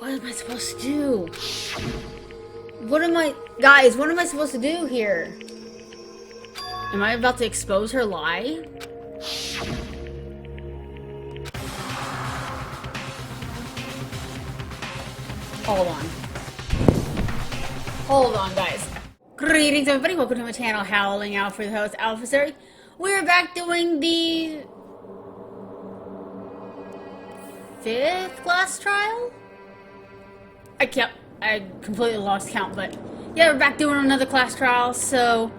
What am I supposed to do? Guys, what am I supposed to do here? Am I about to expose her lie? Hold on. Hold on, guys. Greetings, everybody. Welcome to my channel, Howling Out for the host, Officer. We're back doing the 5th class trial? I completely lost count, but yeah, we're back doing another class trial. So,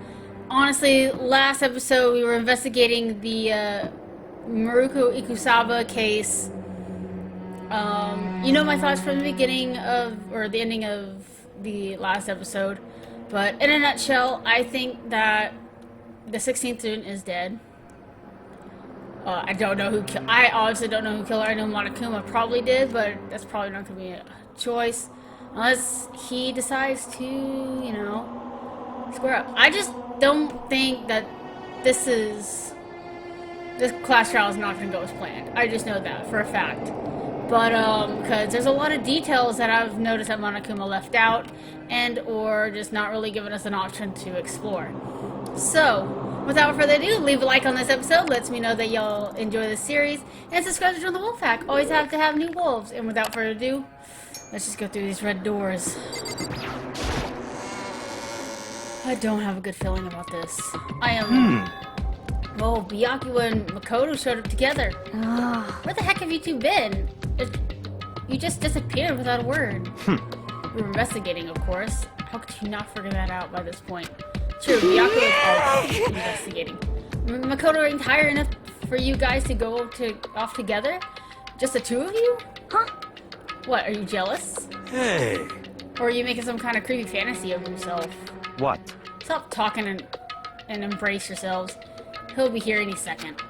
honestly, last episode we were investigating the Maruko Ikusaba case. You know my thoughts from the beginning of, or the ending of the last episode, but in a nutshell, I think that the 16th student is dead. I don't know who I obviously don't know who killed her. I know Monokuma probably did, but that's probably not going to be a choice. Unless he decides to, you know, square up. I just don't think that this class trial is not going to go as planned. I just know that for a fact. But, because there's a lot of details that I've noticed that Monokuma left out, and or just not really given us an option to explore. So, without further ado, leave a like on this episode, lets me know that y'all enjoy this series, and subscribe to join the Wolf Pack. Always have to have new wolves. And without further ado, let's just go through these red doors. I don't have a good feeling about this. I am... Oh, Byakuya and Makoto showed up together. Where the heck have you two been? You just disappeared without a word. We were investigating, of course. How could you not figure that out by this point? True, Byakuya is also investigating. Makoto ain't tired enough for you guys to go off together? Just the two of you? Huh? What, are you jealous? Hey. Or are you making some kind of creepy fantasy of yourself? What? Stop talking and embrace yourselves. He'll be here any second.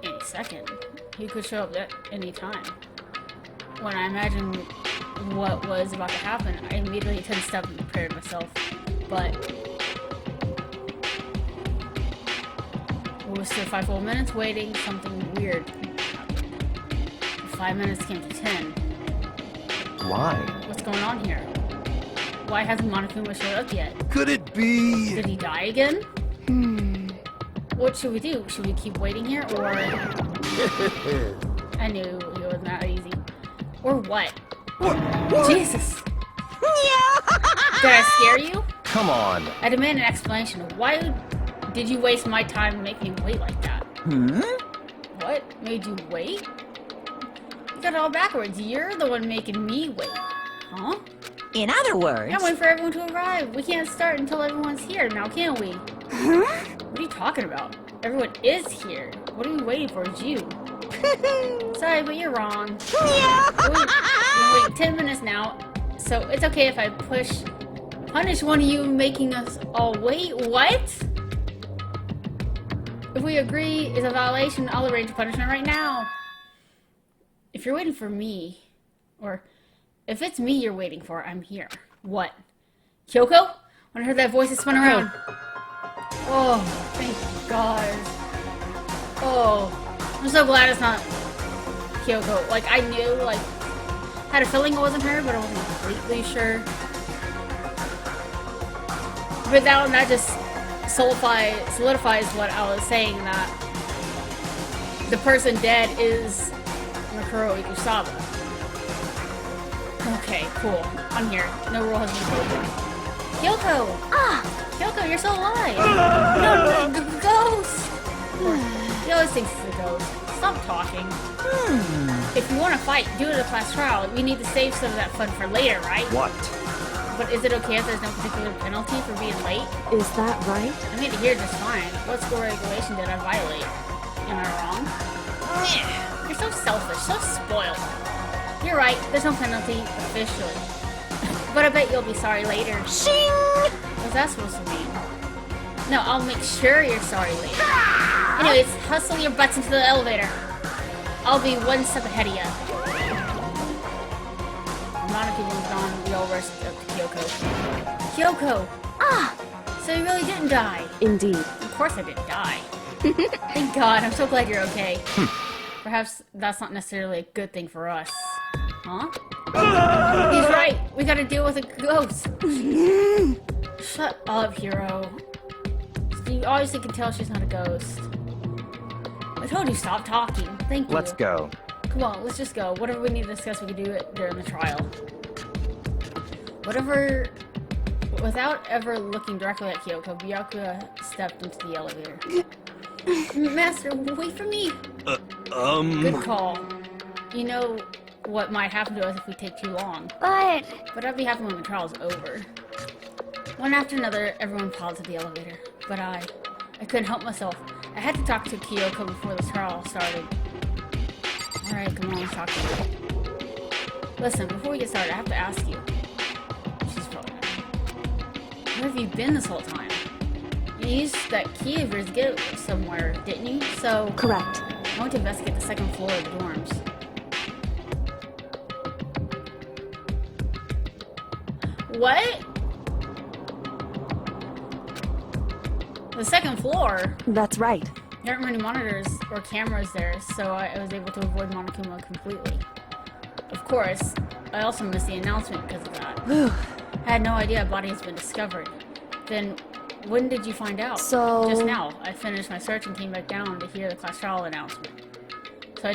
Any second? He could show up at any time. When I imagined what was about to happen, I immediately tensed up and prepared myself. But... we stood 5 full minutes waiting, something weird happened. 5 minutes came to 10. Why? What's going on here? Why hasn't Monokuma showed up yet? Could it be? Did he die again? What should we do? Should we keep waiting here, or... I knew it was not easy. Or what? Jesus! Did I scare you? Come on. I demand an explanation. Why did you waste my time and make me wait like that? What made you wait? You got it all backwards. You're the one making me wait. Huh? In other words... I'm waiting for everyone to arrive. We can't start until everyone's here now, can we? What are you talking about? Everyone is here. What are we waiting for? It's you. Sorry, but you're wrong. Wait 10 minutes now, so it's okay if I punish one of you making us all wait? What? If we agree is a violation, I'll arrange punishment right now. If you're waiting for me, or if it's me you're waiting for, I'm here. What? Kyoko? When I heard that voice, it spun around. Oh, thank God. Oh, I'm so glad it's not Kyoko. Like, I knew, like, had a feeling it wasn't her, but I wasn't completely sure. But that just solidifies what I was saying, that the person dead is Makoto Ikusaba. Okay, cool. I'm here. No rule has been broken. Kyoko! Kyoko, you're still alive! No, the ghost! He always thinks it's a ghost. Stop talking. If you want to fight, do it at a class trial. We need to save some of that fun for later, right? What? But is it okay if there's no particular penalty for being late? Is that right? I made it here just fine. What school regulation did I violate? Am I wrong? You're so selfish, so spoiled. You're right, there's no penalty officially. But I bet you'll be sorry later. Shing! What's that supposed to mean? No, I'll make sure you're sorry later. Anyways, hustle your butts into the elevator. I'll be one step ahead of you. Monica moved on, we all rushed up to Kyoko. Kyoko! So you really didn't die? Indeed. Of course I didn't die. Thank God, I'm so glad you're okay. Perhaps that's not necessarily a good thing for us. Huh? He's right. We gotta deal with a ghost. Shut up, hero. You obviously can tell she's not a ghost. I told you stop talking. Thank you. Let's go. Come on, let's just go. Whatever we need to discuss, we can do it during the trial. Whatever... Without ever looking directly at Kyoko, Byakuya stepped into the elevator. Master, wait for me! Good call. You know what might happen to us if we take too long. But that'll be happening when the trial's over. One after another, everyone piled to the elevator. But I couldn't help myself. I had to talk to Kyoko before the trial started. Alright, come on, let's talk to her. Listen, before we get started, I have to ask you. She's probably not. Where have you been this whole time? You used that key of yours to get somewhere, didn't you? So... Correct. I want to investigate the second floor of the dorms. What? The second floor? That's right. There aren't many monitors or cameras there, so I was able to avoid Monokuma completely. Of course, I also missed the announcement because of that. I had no idea a body has been discovered. Then, when did you find out? So... Just now. I finished my search and came back down to hear the class trial announcement. So I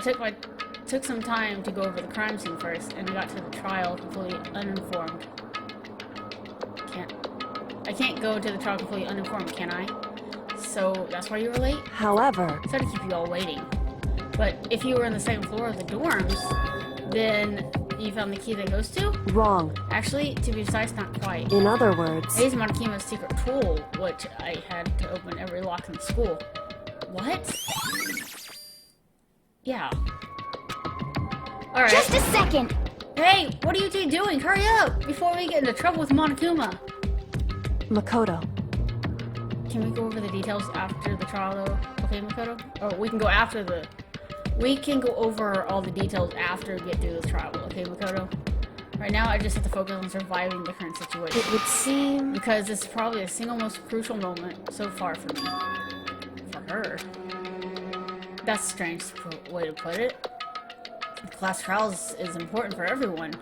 took some time to go over the crime scene first, and I got to the trial completely uninformed. I can't go to the trial completely uninformed, can I? So that's why you were late? However... Sorry to keep you all waiting. But if you were on the second floor of the dorms, then you found the key that goes to? Wrong. Actually, to be precise, not quite. In other words... I used Monokuma's secret tool, which I had to open every lock in the school. What? Yeah. Alright. just a second. Hey, what are you two doing? Hurry up! Before we get into trouble with Monokuma. Makoto. Can we go over the details after the trial, though? Okay, Makoto? Or we can go after the... We can go over all the details after we get through the trial, okay, Makoto? Right now, I just have to focus on surviving the current situation. It would seem... Because this is probably the single most crucial moment so far for me. For her. That's a strange way to put it. Class trials is important for everyone,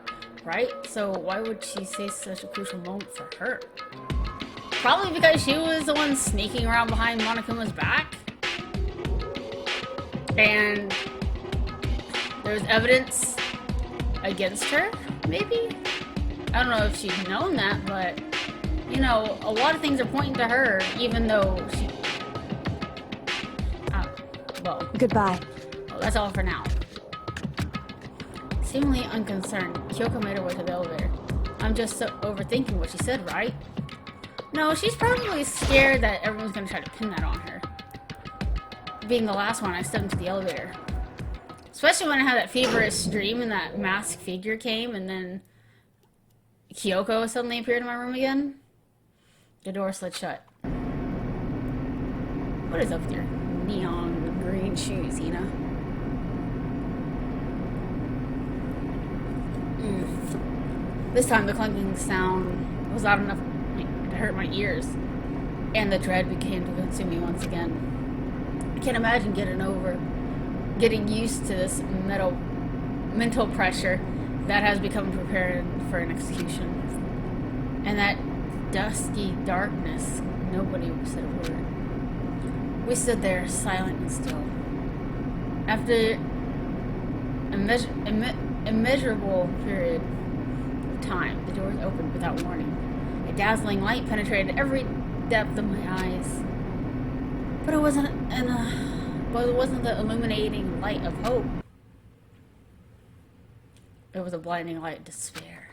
right? So why would she say such a crucial moment for her? Probably because she was the one sneaking around behind Monokuma's back. And there's evidence against her, maybe? I don't know if she's known that, but, you know, a lot of things are pointing to her, even though she... well... Goodbye. Well, that's all for now. Seemingly unconcerned, Kyoko made her way to the elevator. I'm just so overthinking what she said, right? No, she's probably scared that everyone's gonna try to pin that on her. Being the last one, I stepped into the elevator. Especially when I had that feverish dream and that masked figure came and then Kyoko suddenly appeared in my room again. The door slid shut. What is up with your neon green shoes, Hina? This time the clunking sound was loud enough to hurt my ears, and the dread began to consume me once again. I can't imagine getting used to this mental pressure that has become prepared for an execution. And that dusky darkness, nobody said a word. We stood there, silent and still. After immeasurable period of time, the doors opened without warning. A dazzling light penetrated every depth of my eyes. But it wasn't the illuminating light of hope. It was a blinding light of despair.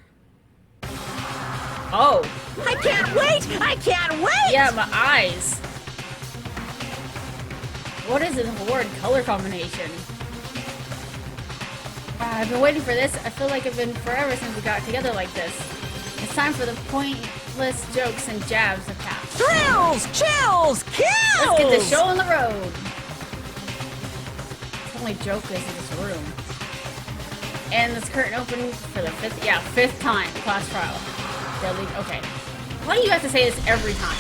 Oh! I can't wait! I can't wait! Yeah, my eyes. What is this horrid color combination? I've been waiting for this. I feel like it's been forever since we got together like this. It's time for the pointless jokes and jabs to pass. Thrills! Chills! Kills! Let's get this show on the road. The only joke is in this room. And this curtain opened for the fifth time. Class trial. Deadly. Okay. Why do you have to say this every time?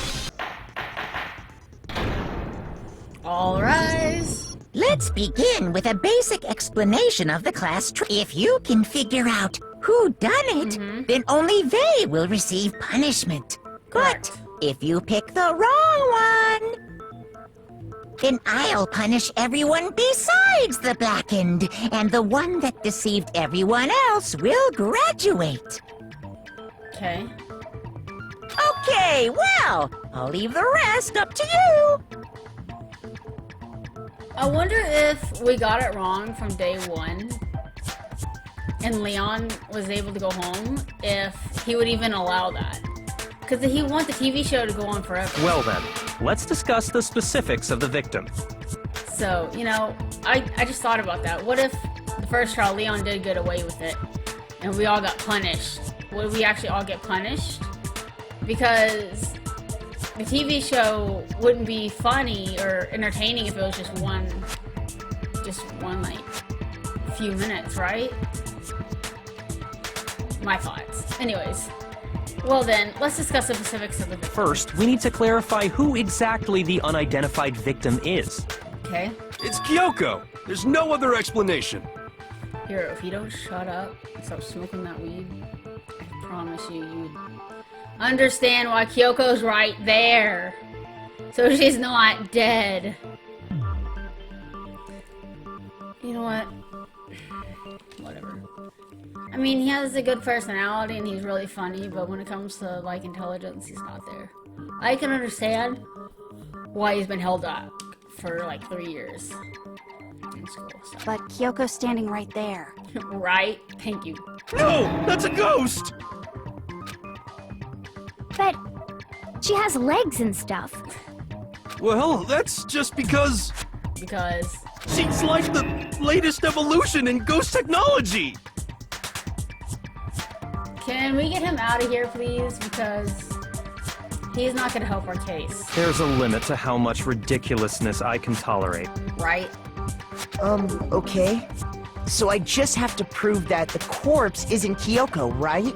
All rise. Let's begin with a basic explanation of the class tree. If you can figure out who done it, then only they will receive punishment. Correct. But if you pick the wrong one, then I'll punish everyone besides the blackened, and the one that deceived everyone else will graduate. Okay. Okay, well, I'll leave the rest up to you. I wonder if we got it wrong from day one and Leon was able to go home, if he would even allow that. Because he wants the TV show to go on forever. Well then, let's discuss the specifics of the victim. So, you know, I just thought about that. What if the first trial Leon did get away with it and we all got punished? Would we actually all get punished? Because the TV show wouldn't be funny or entertaining if it was just one like few minutes, right? My thoughts. Anyways, well then, let's discuss the specifics of the victim. First, we need to clarify who exactly the unidentified victim is. Okay? It's Kyoko. There's no other explanation. Hero, if you don't shut up and stop smoking that weed, I promise you'd understand why Kyoko's right there. So she's not dead. You know what? Whatever. I mean, he has a good personality and he's really funny, but when it comes to, like, intelligence, he's not there. I can understand why he's been held up for, like, 3 years in school. So. But Kyoko's standing right there. Right? Thank you. No, that's a ghost. But she has legs and stuff. Well, that's just because Because... she's like the latest evolution in ghost technology. Can we get him out of here, please? Because he's not going to help our case. There's a limit to how much ridiculousness I can tolerate. Right? Okay. So I just have to prove that the corpse isn't Kyoko, right?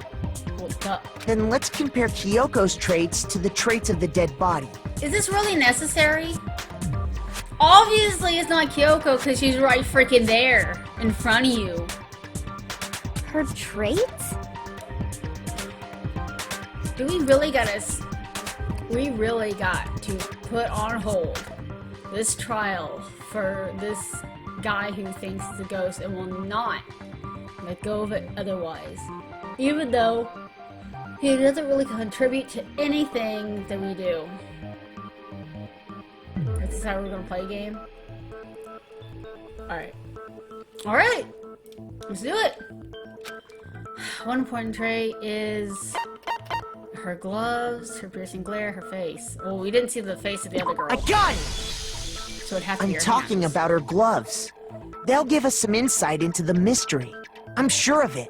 Well, duh. Then let's compare Kyoko's traits to the traits of the dead body. Is this really necessary? Obviously, it's not Kyoko because she's right freaking there in front of you. Her traits? Do we really gotta... We really got to put on hold this trial for this guy who thinks it's a ghost and will not let go of it otherwise. Even though he doesn't really contribute to anything that we do. This is how we're gonna play a game? Alright. Alright! Let's do it! One important trait is her gloves, her piercing glare, her face. Well, we didn't see the face of the other girl. I got it! So it'd have to be I'm her talking hands. about her gloves. They'll give us some insight into the mystery. I'm sure of it.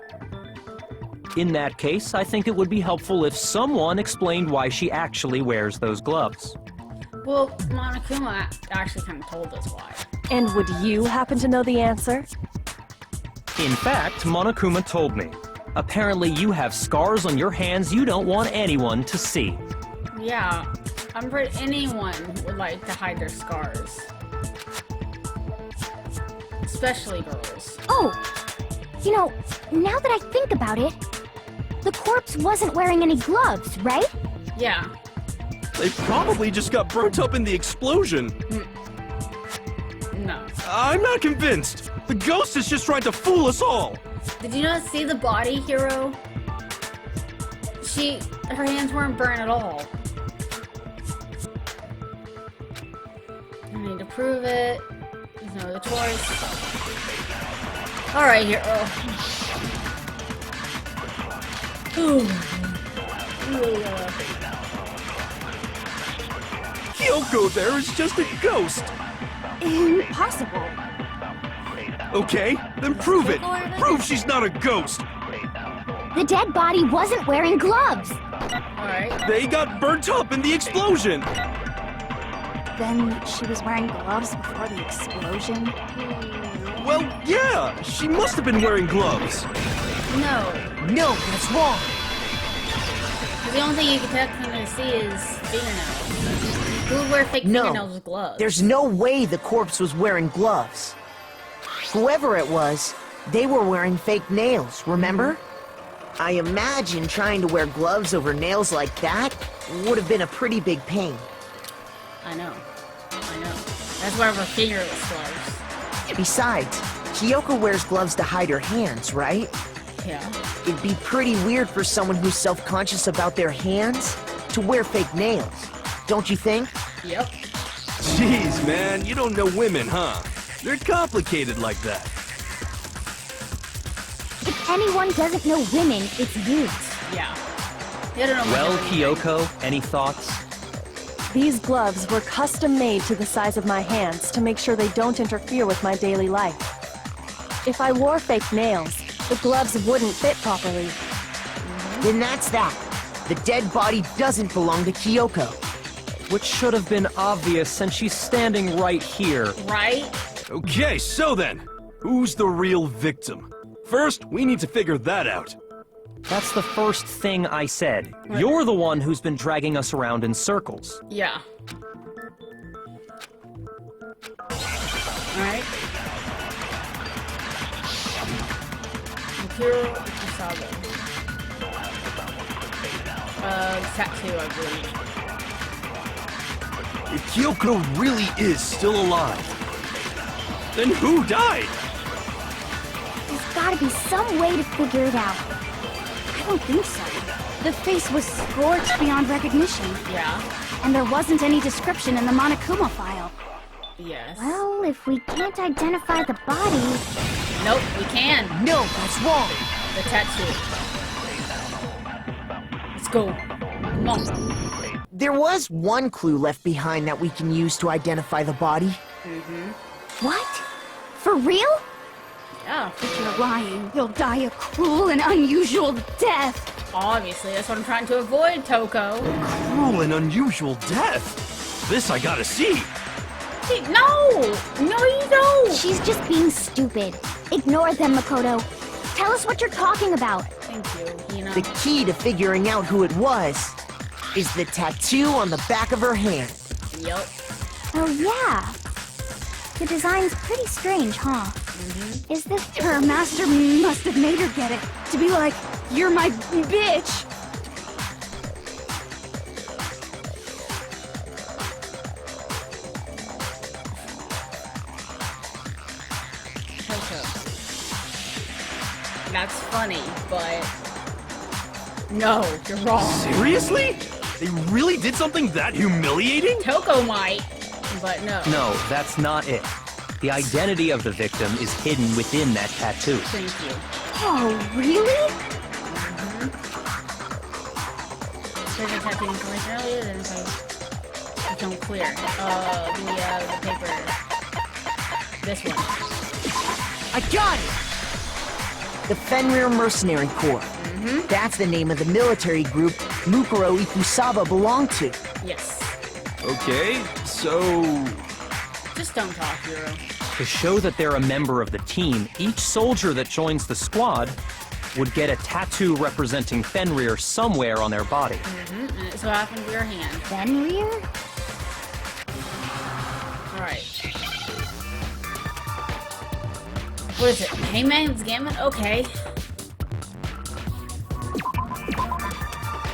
In that case, I think it would be helpful if someone explained why she actually wears those gloves. Well, Monokuma actually kind of told us why. And would you happen to know the answer? In fact, Monokuma told me. Apparently you have scars on your hands you don't want anyone to see. Yeah, I'm pretty anyone would like to hide their scars. Especially girls. Oh! You know, now that I think about it, the corpse wasn't wearing any gloves, right? Yeah. They probably just got burnt up in the explosion. No. I'm not convinced. The ghost is just trying to fool us all. Did you not see the body, Hero? Her hands weren't burnt at all. I need to prove it. There's no other choice. Alright, Hero. Ooh. Kyoko there is just a ghost. Impossible. Okay, then prove it. Prove she's not a ghost. The dead body wasn't wearing gloves. Alright. They got burnt up in the explosion. Then she was wearing gloves before the explosion? Well, yeah, she must have been wearing gloves. No. No, that's wrong. 'Cause the only thing you can technically see is fingernails. Who would wear fake No, fingernails with gloves? there's no way the corpse was wearing gloves. Whoever it was, they were wearing fake nails, remember? I imagine trying to wear gloves over nails like that would have been a pretty big pain. I know. That's one of her fingerless gloves. Besides, Kyoko wears gloves to hide her hands, right? Yeah. It'd be pretty weird for someone who's self-conscious about their hands to wear fake nails, don't you think? Yep. Jeez, man, you don't know women, huh? They're complicated like that. If anyone doesn't know women, it's you. Yeah. You don't know Well, much of anything. Kyoko, any thoughts? These gloves were custom made to the size of my hands to make sure they don't interfere with my daily life. If I wore fake nails, the gloves wouldn't fit properly. Then that's that. The dead body doesn't belong to Kyoko. Which should have been obvious since she's standing right here. Right? Okay, so then, who's the real victim? First, we need to figure that out. That's the first thing I said. You're the one who's been dragging us around in circles. Yeah. Alright. Imperial Ikusaga. Tattoo, I believe. If Kyoko really is still alive, then who died? There's gotta be some way to figure it out. I don't think so. The face was scorched beyond recognition, Yeah. and there wasn't any description in the Monokuma file. Yes. Well, if we can't identify the body... Nope, we can. No, that's wrong. The tattoo. Let's go. Come on. There was one clue left behind that we can use to identify the body. What? For real? Yeah. You're lying. You'll die a cruel and unusual death. Obviously, that's what I'm trying to avoid, Toko. Cruel and unusual death. This I gotta see. Hey, no! No, you don't! She's just being stupid. Ignore them, Makoto. Tell us what you're talking about. Thank you, Hina. The key to figuring out who it was is the tattoo on the back of her hand. Yup. Oh, yeah. The design's pretty strange, huh? Is this... Her master must have made her get it. To be like, you're my bitch. Toko. That's funny, but... No, you're wrong. Seriously? They really did something that humiliating? Toko might, but no. No, that's not it. The identity of the victim is hidden within that tattoo. Thank you. Oh, really? There's a tattoo information earlier, then if I become clear. The paper. This one. I got it! The Fenrir Mercenary Corps. That's the name of the military group Mukuro Ikusaba belonged to. Yes. Okay, so... Just don't talk, Hero. To show that they're a member of the team, each soldier that joins the squad would get a tattoo representing Fenrir somewhere on their body. And it so happened to be our hand. Fenrir? Alright. What is it? Hangman's Gambit? Okay.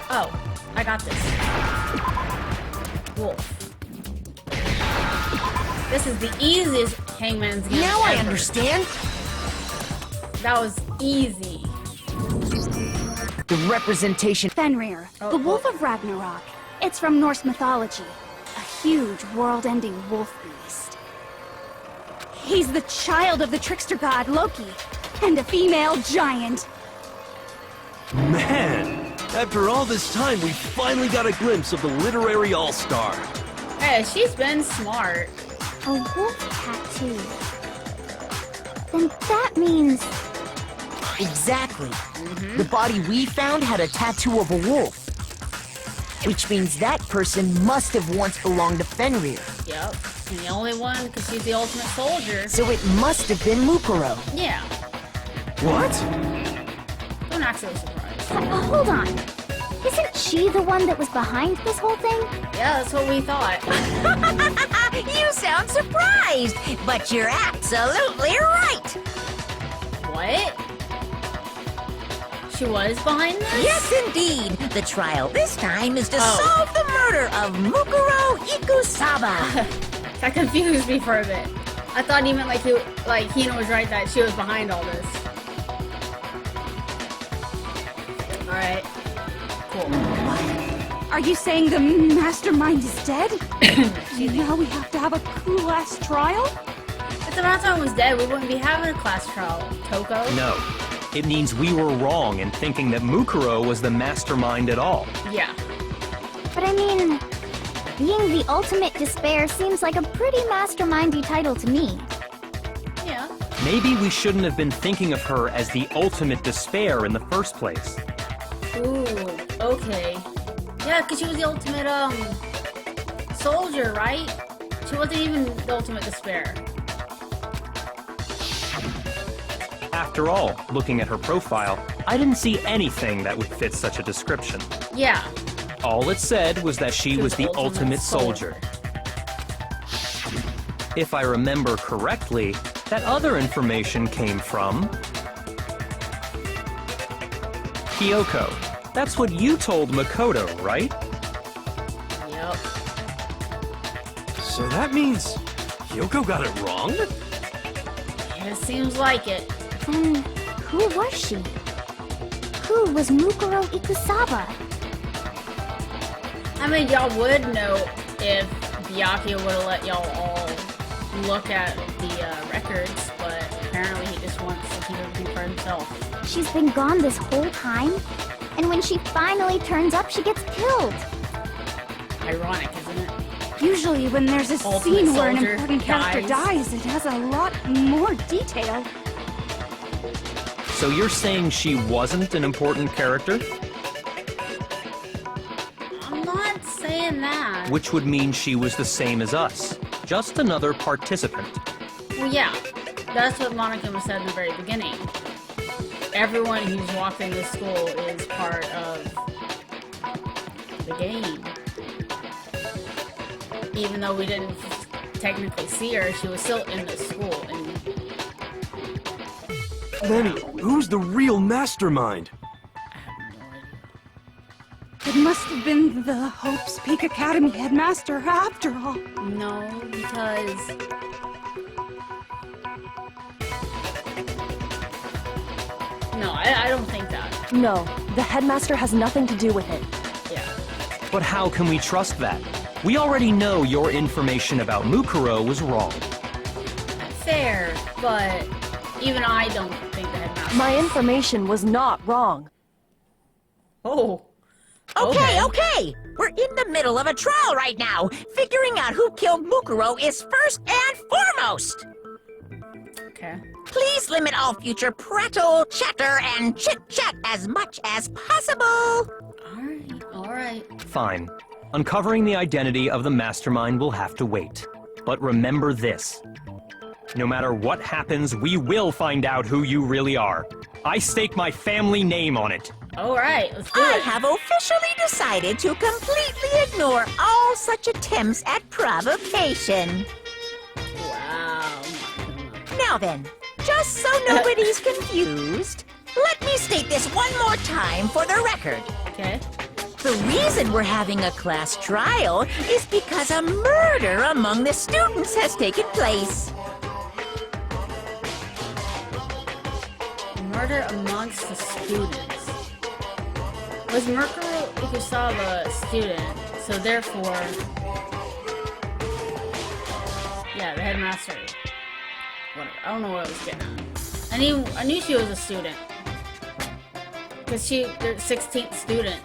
Oh, I got this. Wolf. This is the easiest Hangman's Gambit Now I ever. understand. That was easy. The representation. Fenrir, Oh, the Wolf of Ragnarok. It's from Norse mythology. A huge, world-ending wolf beast. He's the child of the trickster god Loki, and a female giant. Man, after all this time, we finally got a glimpse of the literary all-star. Hey, she's been smart. A wolf tattoo. Then that means... Exactly. The body we found had a tattoo of a wolf. Which means that person must have once belonged to Fenrir. Yep. And the only one, because she's the ultimate soldier. So it must have been Mukuro. Yeah. What? Don't act so surprised. Hold on. Isn't she the one that was behind this whole thing? Yeah, that's what we thought. You sound surprised, but you're absolutely right. What? She was behind this? Yes, indeed. The trial this time is to Oh. solve the murder of Mukuro Ikusaba. That confused me for a bit. I thought he meant like Hina was right that she was behind all this. Alright. Cool. Are you saying the mastermind is dead? Now we have to have a cool-ass trial? If the mastermind was dead, we wouldn't be having a class trial, Toko. No. It means we were wrong in thinking that Mukuro was the mastermind at all. Yeah. But I mean, being the ultimate despair seems like a pretty mastermindy title to me. Yeah. Maybe we shouldn't have been thinking of her as the ultimate despair in the first place. Ooh, okay. Yeah, because she was the ultimate, soldier, right? She wasn't even the ultimate despair. After all, looking at her profile, I didn't see anything that would fit such a description. Yeah. All it said was that she was the ultimate soldier. If I remember correctly, that other information came from Kyoko. That's what you told Makoto, right? Yep. So that means Kyoko got it wrong? It seems like it. Then who was she? Who was Mukuro Ikusaba? I mean, y'all would know if Byakuya would have let y'all all look at the records, but apparently he just wants to keep everything for himself. She's been gone this whole time? And when she finally turns up, she gets killed. Ironic, isn't it? Usually when there's a Ultimate scene where an soldier important character dies, it has a lot more detail. So you're saying she wasn't an important character? I'm not saying that. Which would mean she was the same as us. Just another participant. Well, yeah. That's what Monica said in the very beginning. Everyone who's walked in this school is part of the game. Even though we didn't technically see her, she was still in the school. And Then who's the real mastermind? It must have been the Hope's Peak Academy headmaster after all. no, because no, I don't think that. No, the headmaster has nothing to do with it. Yeah. But how can we trust that? We already know your information about Mukuro was wrong. Fair, but even I don't think the headmaster. My information was not wrong. Oh. Okay. We're in the middle of a trial right now. Figuring out who killed Mukuro is first and foremost. Okay. Please limit all future prattle, chatter, and chit-chat as much as possible. All right. Fine. Uncovering the identity of the mastermind will have to wait. But remember this. No matter what happens, we will find out who you really are. I stake my family name on it. All right. Let's do I it. have officially decided to completely ignore all such attempts at provocation. Wow. Now then, just so nobody's confused, let me state this one more time for the record. Okay. The reason we're having a class trial is because a murder among the students has taken place. Murder amongst the students. Was Mukuro Ikusaba a student? So therefore, yeah, the headmaster. Whatever. I don't know what I was getting at. I knew she was a student. Because the 16th student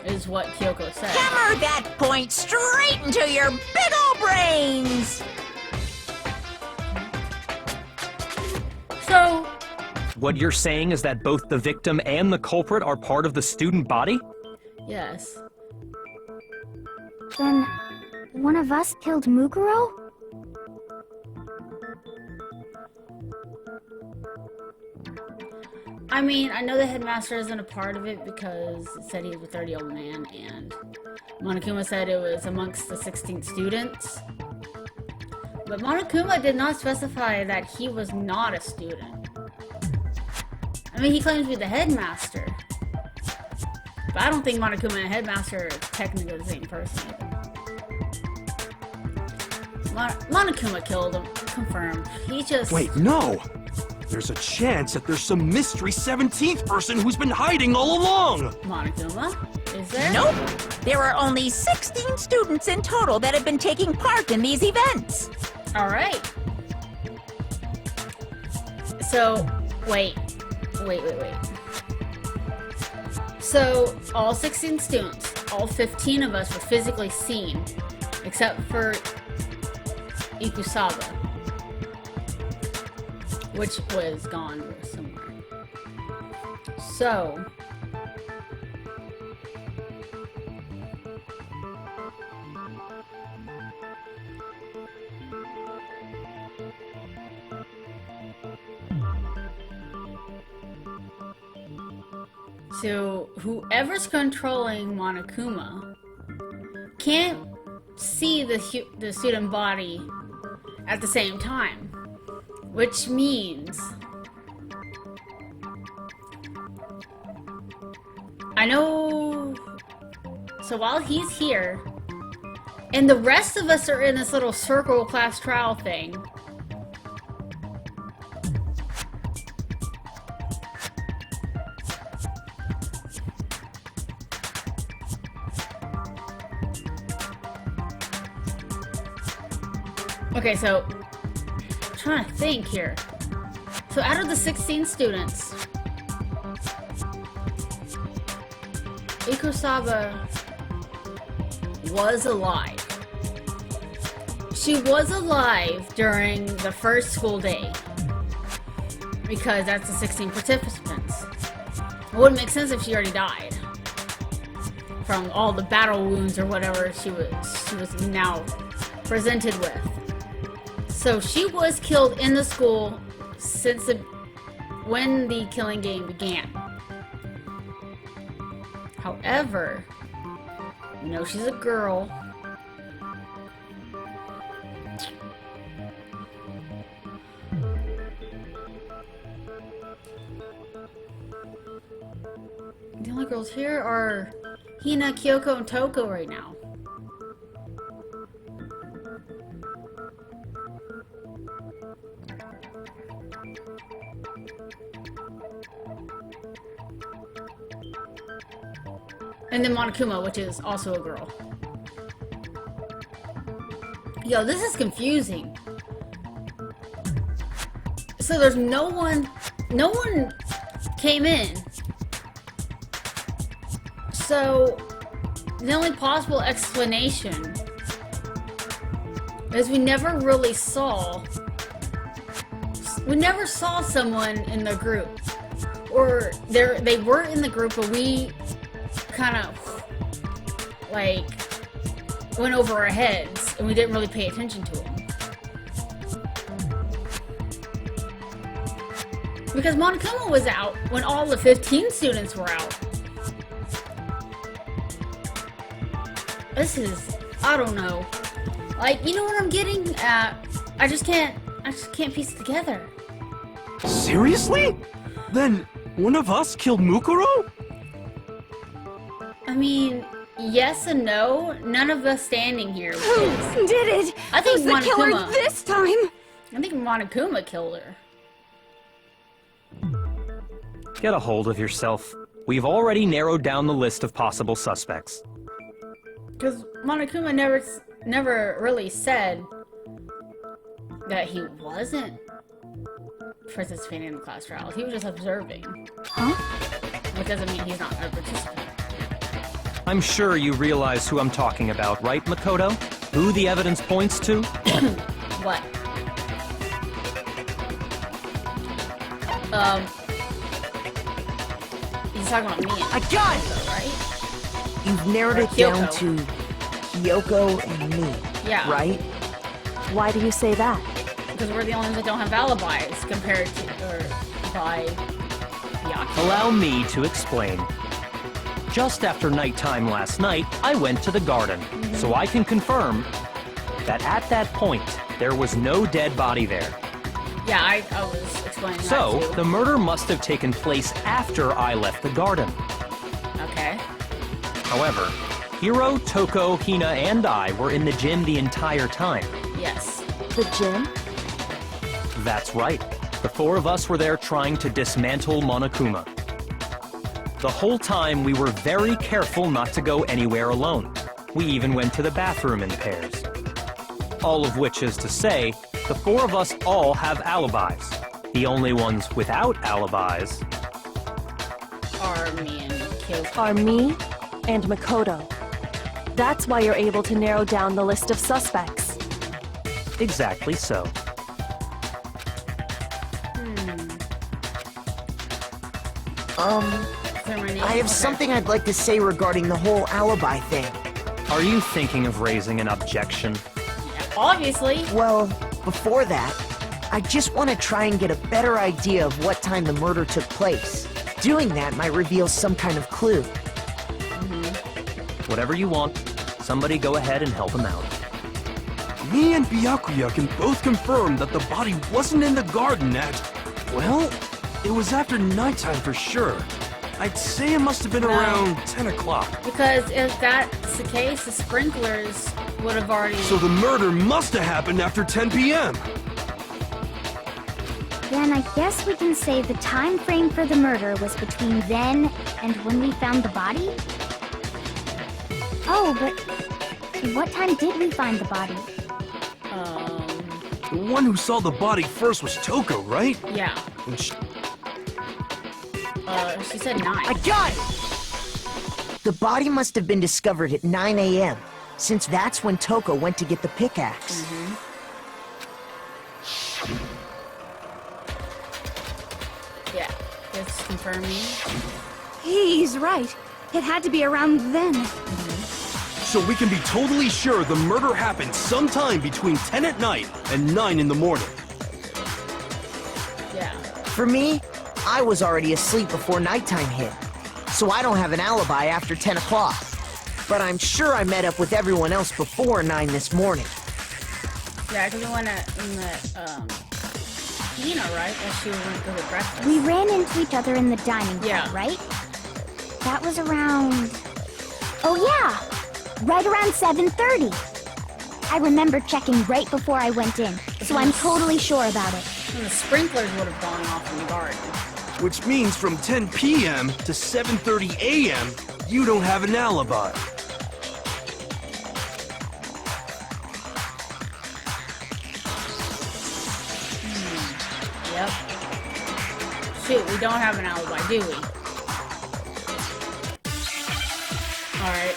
is what Kyoko said. Hammer that point straight into your big ol' brains! So, What you're saying is that both the victim and the culprit are part of the student body? yes. Then, one of us killed Mukuro? I mean, I know the headmaster isn't a part of it because it said he was a 30-year-old man, and Monokuma said it was amongst the 16 students. But Monokuma did not specify that he was not a student. I mean, he claims to be the headmaster. But I don't think Monokuma and headmaster are technically the same person. Monokuma killed him. Confirmed. He just... Wait, no! There's a chance that there's some mystery 17th person who's been hiding all along! Monokuma? Is there? Nope. There are only 16 students in total that have been taking part in these events. Alright. So, wait. So, all 16 students, all 15 of us were physically seen, except for Ikusaba, which was gone somewhere. So, whoever's controlling Monokuma can't see the student body at the same time, which means I know. So while he's here, and the rest of us are in this little circle class trial thing. Okay, so I'm trying to think here. So out of the 16 students, Ikusaba was alive. She was alive during the first school day because that's the 16 participants. It wouldn't make sense if she already died from all the battle wounds or whatever she was now presented with. So she was killed in the school since when the killing game began. However, you know she's a girl. The only girls here are Hina, Kyoko, and Toko right now. And then Monokuma, which is also a girl. Yo, this is confusing. So there's no one came in. So the only possible explanation is we never saw someone in the group. Or they were in the group, but we kind of like went over our heads and we didn't really pay attention to them. Because Monokuma was out when all the 15 students were out. This is, I don't know. Like, you know what I'm getting at? I just can't piece it together. Seriously? Then one of us killed Mukuro? I mean, yes and no. None of us standing here is. Did it? I think Who's the killer Monokuma. this time? I think Monokuma killed her. Get a hold of yourself. We've already narrowed down the list of possible suspects. Because Monokuma never really said that he wasn't participating in the class trials. He was just observing. Huh? Which doesn't mean he's not a participant. I'm sure you realize who I'm talking about, right, Makoto? Who the evidence points to? What? He's talking about me. I got it! Though, right? You've narrowed Or it down Kyoko. to Kyoko and me, Yeah. right? Why do you say that? Because we're the only ones that don't have alibis compared to, or by Byakuya. Allow me to explain. Just after nighttime last night, I went to the garden, so I can confirm that at that point, there was no dead body there. Yeah, I was explaining So, that too. the murder must have taken place after I left the garden. Okay. However, Hiro, Toko, Hina, and I were in the gym the entire time. Yes. The gym? That's right. The four of us were there trying to dismantle Monokuma. The whole time we were very careful not to go anywhere alone. We even went to the bathroom in pairs. All of which is to say, the four of us all have alibis. The only ones without alibis Are me and Kyoko. Are me and Makoto. That's why you're able to narrow down the list of suspects. exactly so. I have something I'd like to say regarding the whole alibi thing. Are you thinking of raising an objection? Obviously. Well, before that, I just want to try and get a better idea of what time the murder took place. Doing that might reveal some kind of clue. Whatever you want. Somebody go ahead and help him out. Me and Byakuya can both confirm that the body wasn't in the garden at... Well, it was after nighttime for sure. I'd say it must have been around 10 o'clock. Because if that's the case, the sprinklers would have already... So the murder must have happened after 10 p.m. Then I guess we can say the time frame for the murder was between then and when we found the body? Oh, but what time did we find the body? The one who saw the body first was Toko, right? Yeah. And she... She said 9. I got it! The body must have been discovered at 9 a.m., since that's when Toko went to get the pickaxe. Yeah. It's confirming. He's right. It had to be around then. So we can be totally sure the murder happened sometime between 10 at night and 9 in the morning. Yeah. For me, I was already asleep before nighttime hit, so I don't have an alibi after 10 o'clock. But I'm sure I met up with everyone else before 9 this morning. Yeah, because we went in the, Hina, right? As she went to the breakfast. We ran into each other in the dining hall, Yeah. right? That was around... Oh yeah! Right around 7:30. I remember checking right before I went in, so I'm totally sure about it. And the sprinklers would have gone off in the garden. Which means from 10 p.m. to 7:30 a.m., you don't have an alibi. Yep. Shoot, we don't have an alibi, do we? Alright.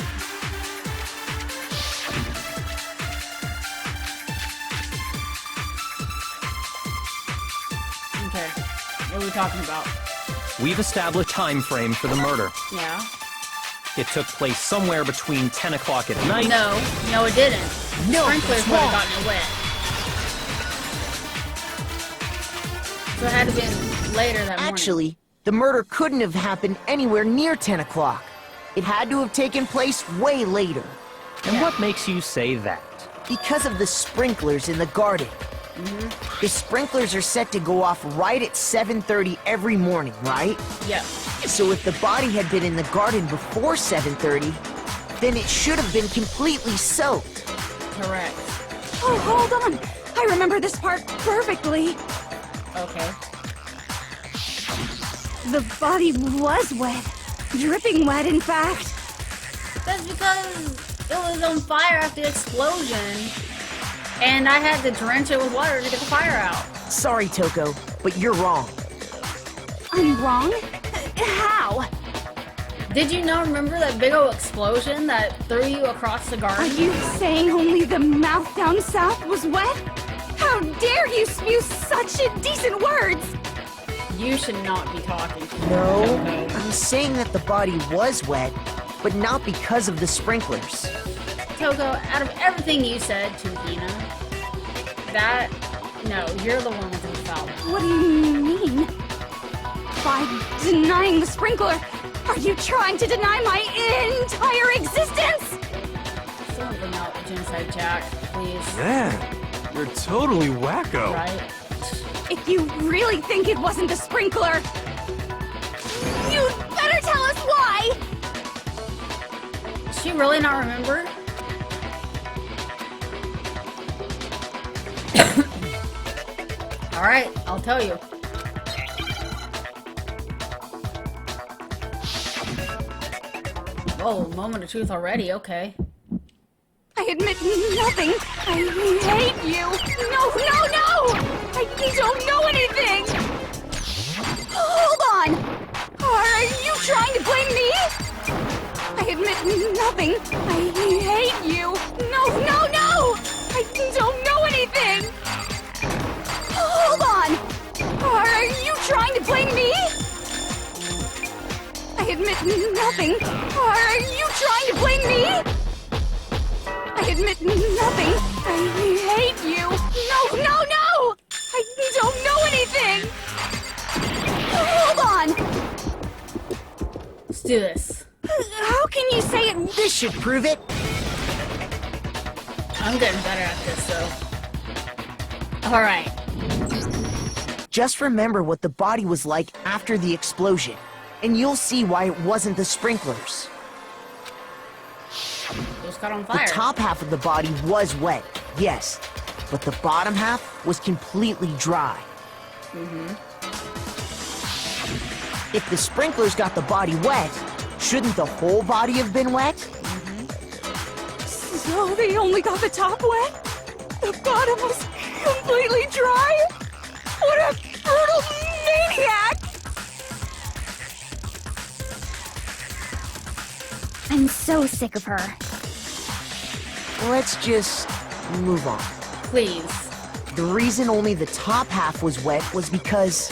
Okay. What are we talking about? We've established time frame for the murder. Yeah. It took place somewhere between 10 o'clock at night. No, it didn't. No, Sprinklers it's would have wrong. gotten it wet. So it had to be later that morning. Actually, the murder couldn't have happened anywhere near 10 o'clock. It had to have taken place way later. And what makes you say that? Because of the sprinklers in the garden. The sprinklers are set to go off right at 7:30 every morning, right? Yeah. So if the body had been in the garden before 7:30, then it should have been completely soaked. Correct. Oh, hold on. I remember this part perfectly. Okay. The body was wet. Dripping wet, in fact. That's because it was on fire after the explosion. And I had to drench it with water to get the fire out. Sorry, Toko, but you're wrong. I'm wrong? How? Did you not remember that big old explosion that threw you across the Are garden? you saying only the mouth down south was wet? How dare you spew such indecent words! You should not be talking to me. No, I'm saying that the body was wet, but not because of the sprinklers. Toko, out of everything you said to Hina, no, you're the one with the foul. What do you mean? By denying the sprinkler, are you trying to deny my entire existence? Still don't bring out Genocide Jack, please. Man, you're totally wacko. Right? If you really think it wasn't the sprinkler, you'd better tell us why! Does she really not remember? Alright, I'll tell you. Oh, moment of truth already, okay. I admit nothing. I hate you. No, no, no! I don't know anything! Hold on! Are you trying to blame me? I admit nothing. I hate you. No, no, no! I don't know anything! Hold on! Are you trying to blame me? I admit nothing. Are you trying to blame me? I admit nothing. I hate you. No, no, no! I don't know anything! Hold on! Let's do this. How can you say it? This should prove it. I'm getting better at this, though. Alright. Just remember what the body was like after the explosion, and you'll see why it wasn't the sprinklers. It was caught on The fire. top half of the body was wet, yes, but the bottom half was completely dry. If the sprinklers got the body wet, shouldn't the whole body have been wet? So they only got the top wet? The bottom was completely dry? What a brutal maniac! I'm so sick of her. Let's just move on. Please. The reason only the top half was wet was because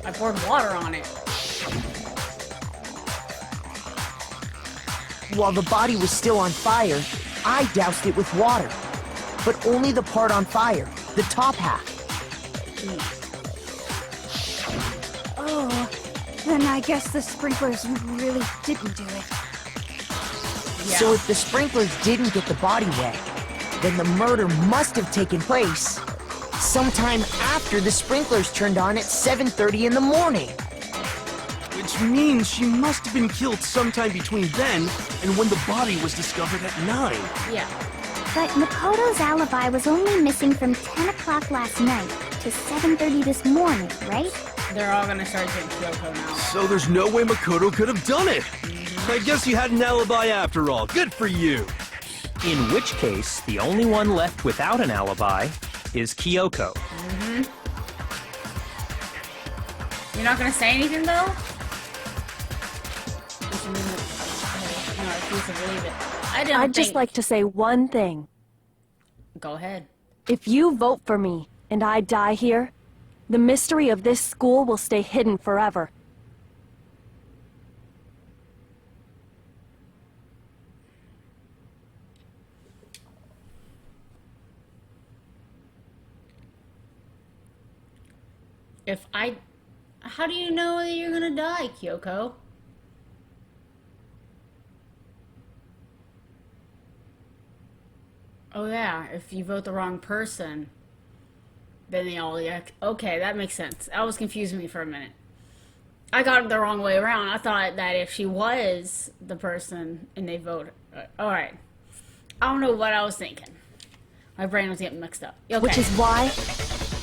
I poured water on it. while the body was still on fire, I doused it with water. But only the part on fire, the top half. Oh, then I guess the sprinklers really didn't do it. Yeah. So if the sprinklers didn't get the body wet, then the murder must have taken place sometime after the sprinklers turned on at 7:30 in the morning. Which means she must have been killed sometime between then and when the body was discovered at 9. Yeah. But Makoto's alibi was only missing from 10 o'clock last night to 7:30 this morning, right? They're all gonna start getting Kyoko now. So there's no way Makoto could have done it. I guess you had an alibi after all. Good for you. In which case, the only one left without an alibi is Kyoko. You're not gonna say anything, though? No, I refuse to believe it. I'd just like to say one thing. Go ahead. If you vote for me and I die here, the mystery of this school will stay hidden forever. How do you know that you're gonna die, Kyoko? Oh yeah, if you vote the wrong person, then they all okay, that makes sense. That was confusing me for a minute. I got it the wrong way around. I thought that if she was the person and they voted, alright. I don't know what I was thinking. My brain was getting mixed up. Okay. Which is why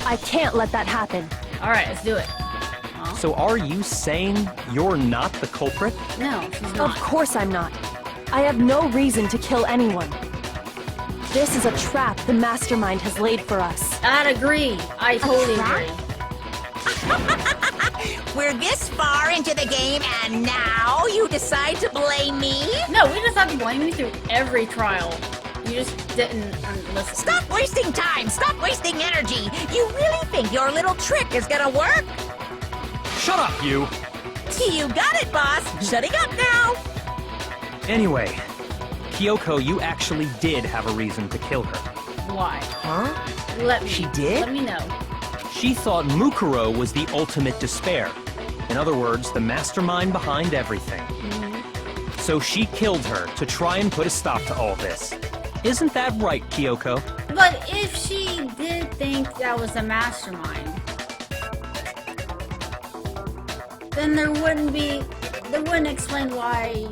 I can't let that happen. Alright, let's do it. So are you saying you're not the culprit? No, she's Of not. course I'm not. I have no reason to kill anyone. This is a trap the mastermind has laid for us. I'd agree. I totally trap? agree. We're this far into the game, and now you decide to blame me? No, we just have to blame you through every trial. You just didn't listen. Stop wasting time! Stop wasting energy! You really think your little trick is gonna work? Shut up, you! You got it, boss! Shutting up now! Anyway, Kyoko, you actually did have a reason to kill her. Why? Huh? Let me. She did? Let me know. She thought Mukuro was the ultimate despair. In other words, the mastermind behind everything. So she killed her to try and put a stop to all this. Isn't that right, Kyoko? But if she did think that was the mastermind, then there wouldn't explain why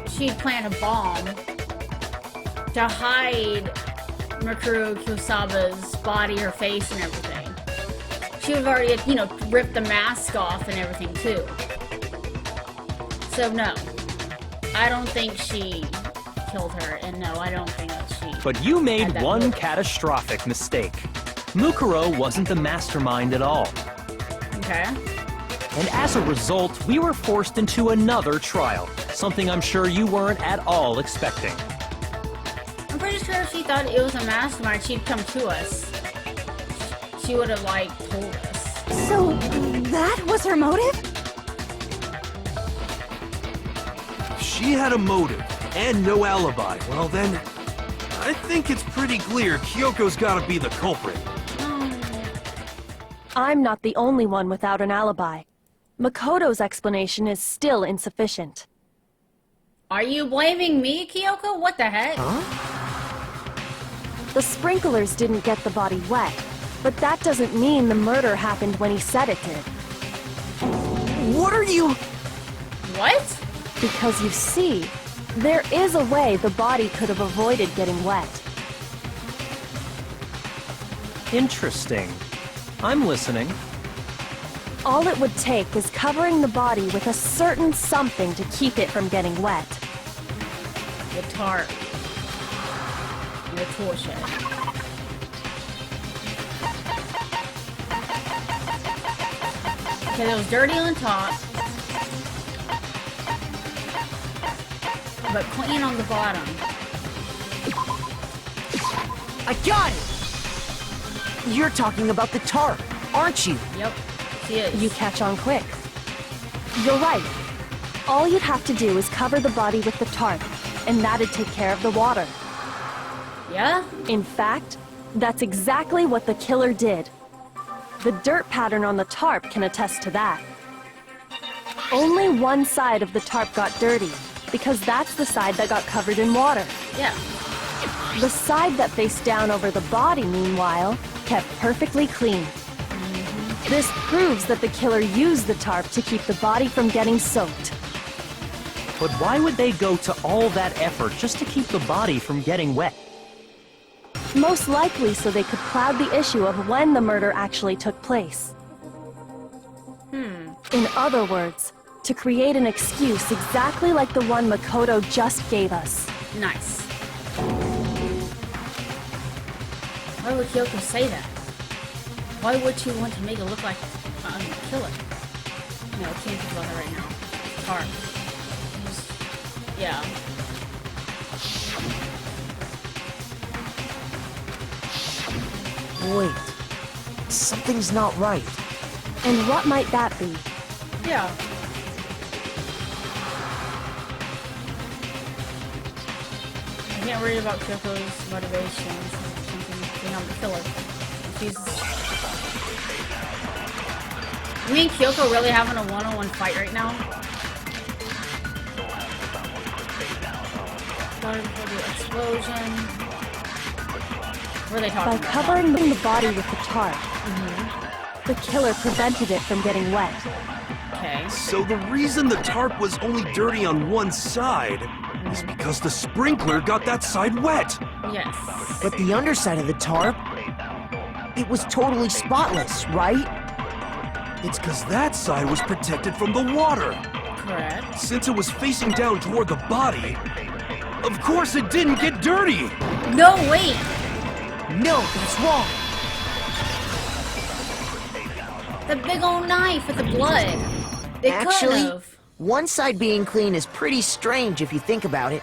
she'd plant a bomb to hide Mikuru Kusaba's body, her face, and everything. She would have already, you know, ripped the mask off and everything too. So no, I don't think she killed her, and no, I don't think that she... But you made had that one motive. catastrophic mistake. Mukuro wasn't the mastermind at all. Okay. And as a result, we were forced into another trial, something I'm sure you weren't at all expecting. I'm pretty sure if she thought it was a mastermind, she'd come to us. She would have, like, told us. So, that was her motive? If she had a motive and no alibi, well then, I think it's pretty clear Kyoko's gotta be the culprit. I'm not the only one without an alibi. Makoto's explanation is still insufficient. Are you blaming me, Kyoko? What the heck? The sprinklers didn't get the body wet, but that doesn't mean the murder happened when he said it did. What are you... What? Because you see, there is a way the body could have avoided getting wet. Interesting. I'm listening. All it would take is covering the body with a certain something to keep it from getting wet. The tarp. The tool shed. Okay, that was dirty on top, but clean on the bottom. I got it! You're talking about the tarp, aren't you? Yep, she is. You catch on quick. You're right. All you'd have to do is cover the body with the tarp, and that'd take care of the water. Yeah? In fact, that's exactly what the killer did. The dirt pattern on the tarp can attest to that. Only one side of the tarp got dirty, because that's the side that got covered in water. Yeah. The side that faced down over the body, meanwhile, kept perfectly clean. This proves that the killer used the tarp to keep the body from getting soaked. But why would they go to all that effort just to keep the body from getting wet? Most likely so they could cloud the issue of when the murder actually took place. In other words, to create an excuse exactly like the one Makoto just gave us. Nice. Why would Kyoko say that? Why would she want to make it look like I'm a killer? No, I can't think about that right now. It's hard. Yeah. Wait. Something's not right. And what might that be? Yeah. I can't worry about Kyoko's motivations. Something being on the killer. She's... Me and Kyoko really having a one-on-one fight right now? Sorry for the explosion. What are they talking By about? covering the body with the tarp, the killer prevented it from getting wet. Okay. So the reason the tarp was only dirty on one side is because the sprinkler got that side wet. Yes. But the underside of the tarp, it was totally spotless, right? It's because that side was protected from the water. Correct. Since it was facing down toward the body, of course it didn't get dirty. No, wait! No, that's wrong. The big old knife with the blood. It Actually, could have. one side being clean is pretty strange if you think about it.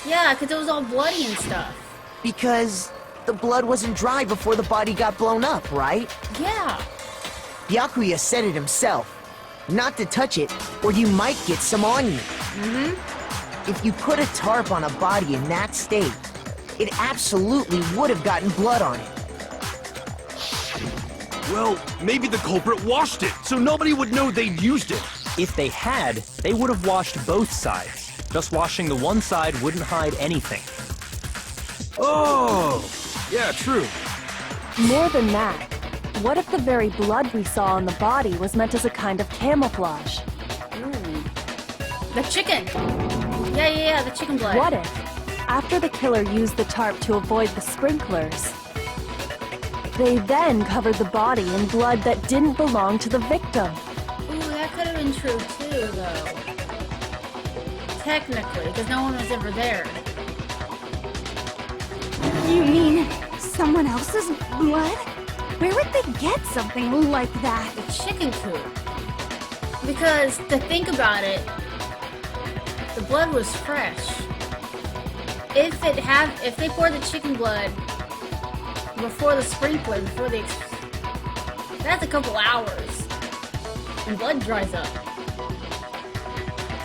Yeah, because it was all bloody and stuff. Because the blood wasn't dry before the body got blown up, right? Yeah. Byakuya said it himself. Not to touch it, or you might get some on you. If you put a tarp on a body in that state, it absolutely would have gotten blood on it. Well, maybe the culprit washed it, so nobody would know they'd used it. If they had, they would have washed both sides. Just washing the one side wouldn't hide anything. Oh, yeah, true. More than that, what if the very blood we saw on the body was meant as a kind of camouflage? The chicken. Yeah, the chicken blood. What if, after the killer used the tarp to avoid the sprinklers, they then covered the body in blood that didn't belong to the victim? Ooh, that could have been true too, though. Technically, because no one was ever there. You mean someone else's blood? Where would they get something like that? The chicken coop. Because to think about it, the blood was fresh. If they poured the chicken blood before the sprinkler, that's a couple hours, and blood dries up.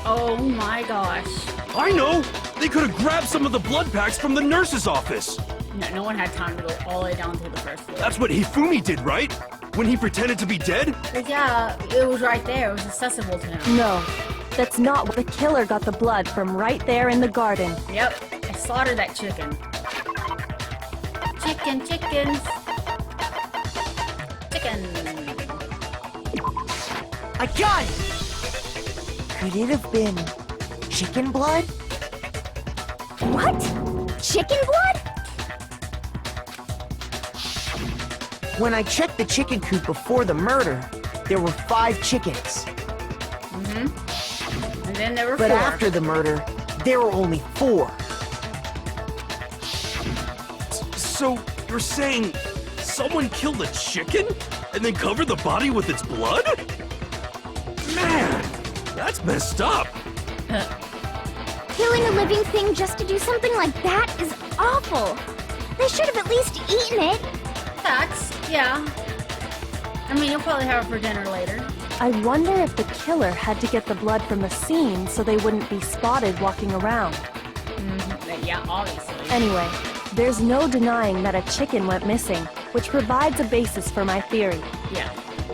Oh my gosh. I know! They could have grabbed some of the blood packs from the nurse's office. No one had time to go all the way down to the first floor. That's what Hifumi did, right? When he pretended to be dead? But yeah, it was right there. It was accessible to him. No, that's not what the killer got the blood from right there in the garden. Yep, I slaughtered that chicken. Chickens. Chicken. I got it! Could it have been chicken blood? What? Chicken blood? When I checked the chicken coop before the murder, there were 5 chickens. And then there were 4. But after the murder, there were only 4. So, you're saying someone killed a chicken and then covered the body with its blood? Man, that's messed up. Killing a living thing just to do something like that is awful. They should have at least eaten it. Facts, yeah. I mean, you'll probably have it for dinner later. I wonder if the killer had to get the blood from the scene so they wouldn't be spotted walking around. Yeah, obviously. Anyway, there's no denying that a chicken went missing, which provides a basis for my theory. Yeah.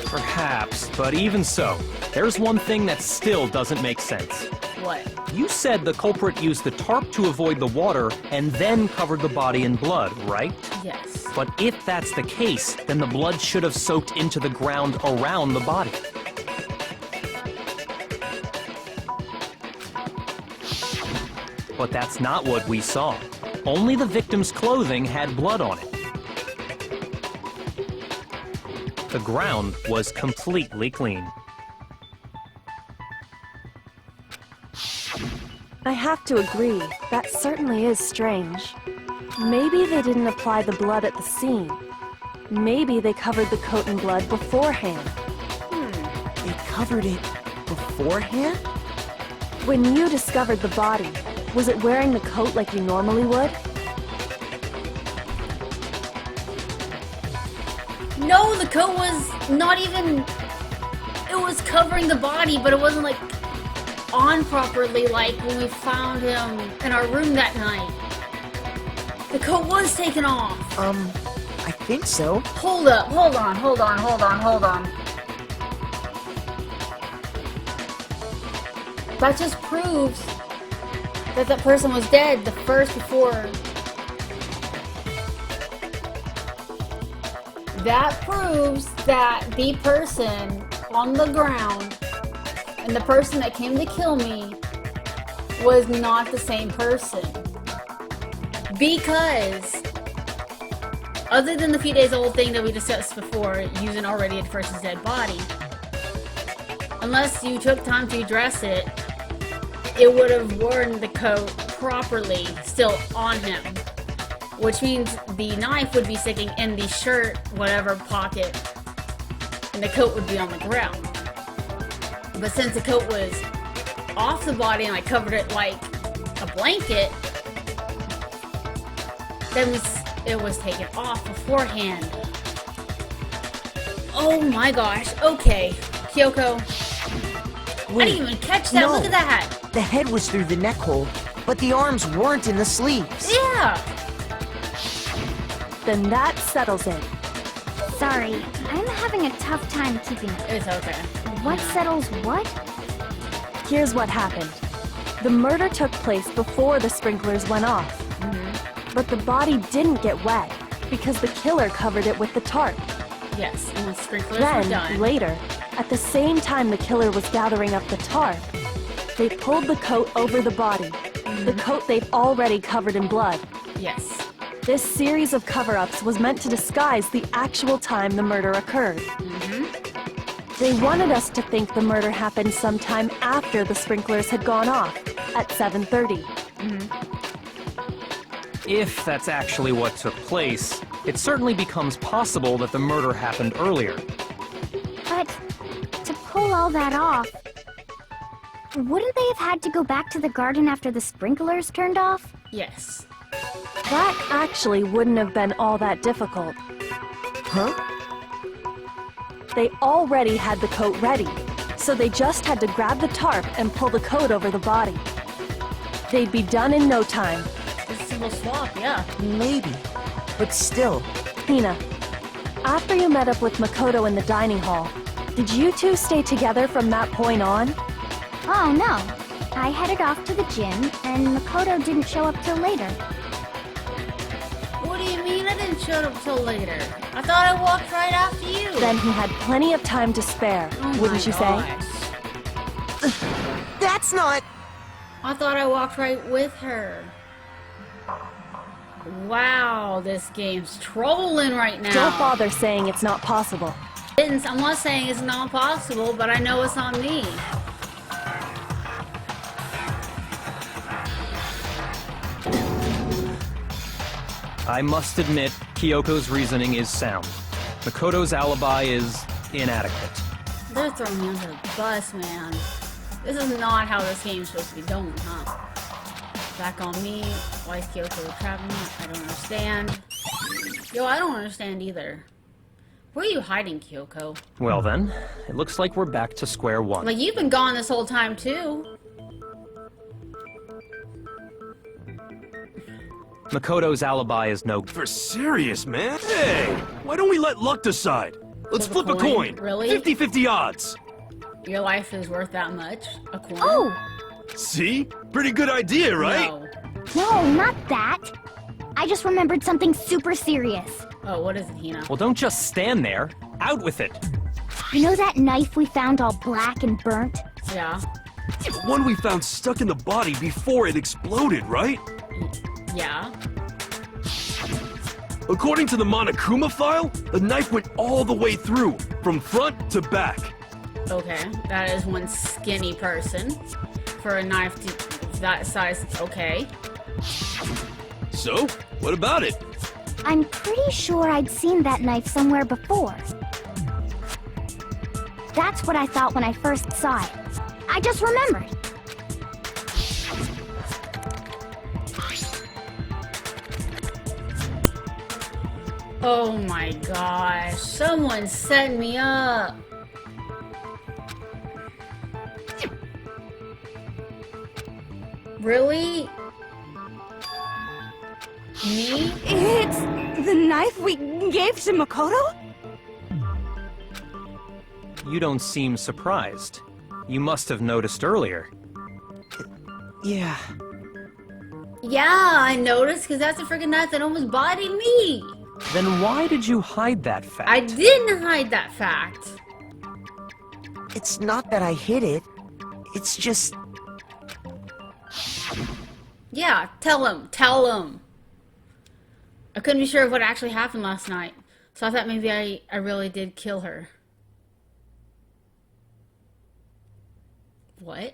Perhaps, but even so, there's one thing that still doesn't make sense. What? You said the culprit used the tarp to avoid the water and then covered the body in blood, right? Yes. But if that's the case, then the blood should have soaked into the ground around the body. But that's not what we saw. Only the victim's clothing had blood on it. The ground was completely clean. I have to agree, that certainly is strange. Maybe they didn't apply the blood at the scene. Maybe they covered the coat in blood beforehand. They covered it beforehand? When you discovered the body, was it wearing the coat like you normally would? No, the coat was not even... It was covering the body, but it wasn't, like, on properly like when we found him in our room that night. The coat was taken off. I think so. Hold up, hold on. That just proves that that person was dead the first before. That proves that the person on the ground and the person that came to kill me was not the same person. Because, other than the few days old thing that we discussed before, using already a person's dead body, unless you took time to address it, it would have worn the coat properly still on him. Which means the knife would be sticking in the shirt, whatever pocket, and the coat would be on the ground. But since the coat was off the body and I covered it like a blanket, then it was taken off beforehand. Oh my gosh, okay. Kyoko, Wait, I didn't even catch that, no. Look at that! The head was through the neck hole, but the arms weren't in the sleeves. Yeah! Then that settles it. Sorry, I'm having a tough time keeping up. It's okay. What settles what? Here's what happened. The murder took place before the sprinklers went off. But the body didn't get wet because the killer covered it with the tarp. Yes, and when sprinklers were Then, done. later, at the same time the killer was gathering up the tarp, they pulled the coat over the body, the coat they've already covered in blood. Yes. This series of cover-ups was meant to disguise the actual time the murder occurred. They wanted us to think the murder happened sometime after the sprinklers had gone off, at 7:30. If that's actually what took place, it certainly becomes possible that the murder happened earlier. But to pull all that off, wouldn't they have had to go back to the garden after the sprinklers turned off? Yes. That actually wouldn't have been all that difficult. Huh? They already had the coat ready, so they just had to grab the tarp and pull the coat over the body. They'd be done in no time. It's a simple swap, yeah. Maybe. But still, Hina, after you met up with Makoto in the dining hall, did you two stay together from that point on? Oh no. I headed off to the gym, and Makoto didn't show up till later. What do you mean I didn't show up till later? I thought I walked right after you. Then he had plenty of time to spare, Oh wouldn't you say? say? that's not... I thought I walked right with her. Wow, this game's trolling right now. Don't bother saying it's not possible. I'm not saying it's not possible, but I know it's not me. I must admit, Kyoko's reasoning is sound. Makoto's alibi is inadequate. They're throwing me under the bus, man. This is not how this game's supposed to be going, huh? Back on me. Why is Kyoko trapping me? I don't understand. Yo, I don't understand either. Where are you hiding, Kyoko? Well then, it looks like we're back to square one. Like, you've been gone this whole time, too. Makoto's alibi is no... For serious, man? Hey, why don't we let luck decide? Let's Flip flip a a coin? coin. Really? 50-50 odds. Your life is worth that much? A coin? Oh! See? Pretty good idea, right? No. No, not that. I just remembered something super serious. Oh, what is it, Hina? Well, don't just stand there. Out with it. You know that knife we found all black and burnt? Yeah. The one we found stuck in the body before it exploded, right? Yeah. According to the Monokuma file, the knife went all the way through, from front to back. Okay. That is one skinny person. For a knife that size, okay. So, what about it? I'm pretty sure I'd seen that knife somewhere before. That's what I thought when I first saw it. I just remembered. Oh my gosh. Someone set me up. Really? Me? It's the knife we gave to Makoto? You don't seem surprised. You must have noticed earlier. Yeah. Yeah, I noticed, because that's a freaking knife that almost bodied me. Then why did you hide that fact? I didn't hide that fact. It's not that I hid it. It's just... Yeah, tell him. Tell him. I couldn't be sure of what actually happened last night, so I thought maybe I really did kill her. What?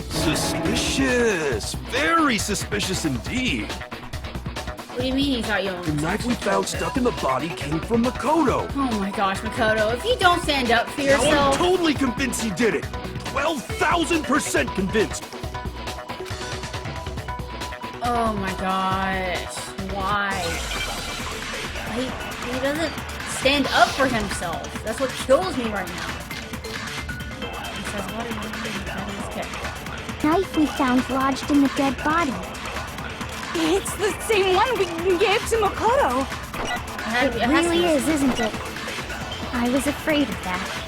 Suspicious. Very suspicious indeed. What do you mean you thought you The knife we found stuck in the body came from Makoto. Oh my gosh, Makoto, if you don't stand up for Now I'm yourself... totally convinced he did it. 12,000% convinced. Oh my gosh, why? He doesn't stand up for himself. That's what kills me right now. He says, what are you doing? Okay. Knife we found lodged in the dead body. It's the same one we gave to Makoto. It really is, isn't it? I was afraid of that.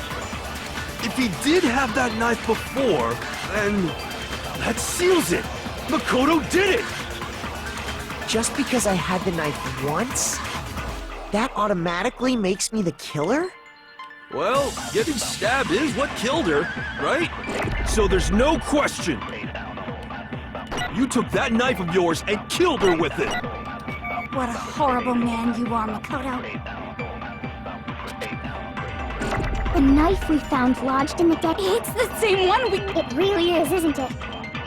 If he did have that knife before, then that seals it. Makoto did it. Just because I had the knife once, that automatically makes me the killer? Well, getting stabbed is what killed her, right? So there's no question. You took that knife of yours and killed her with it. What a horrible man you are, Makoto. The knife we found lodged in the deck. It's the same one we... It really is, isn't it?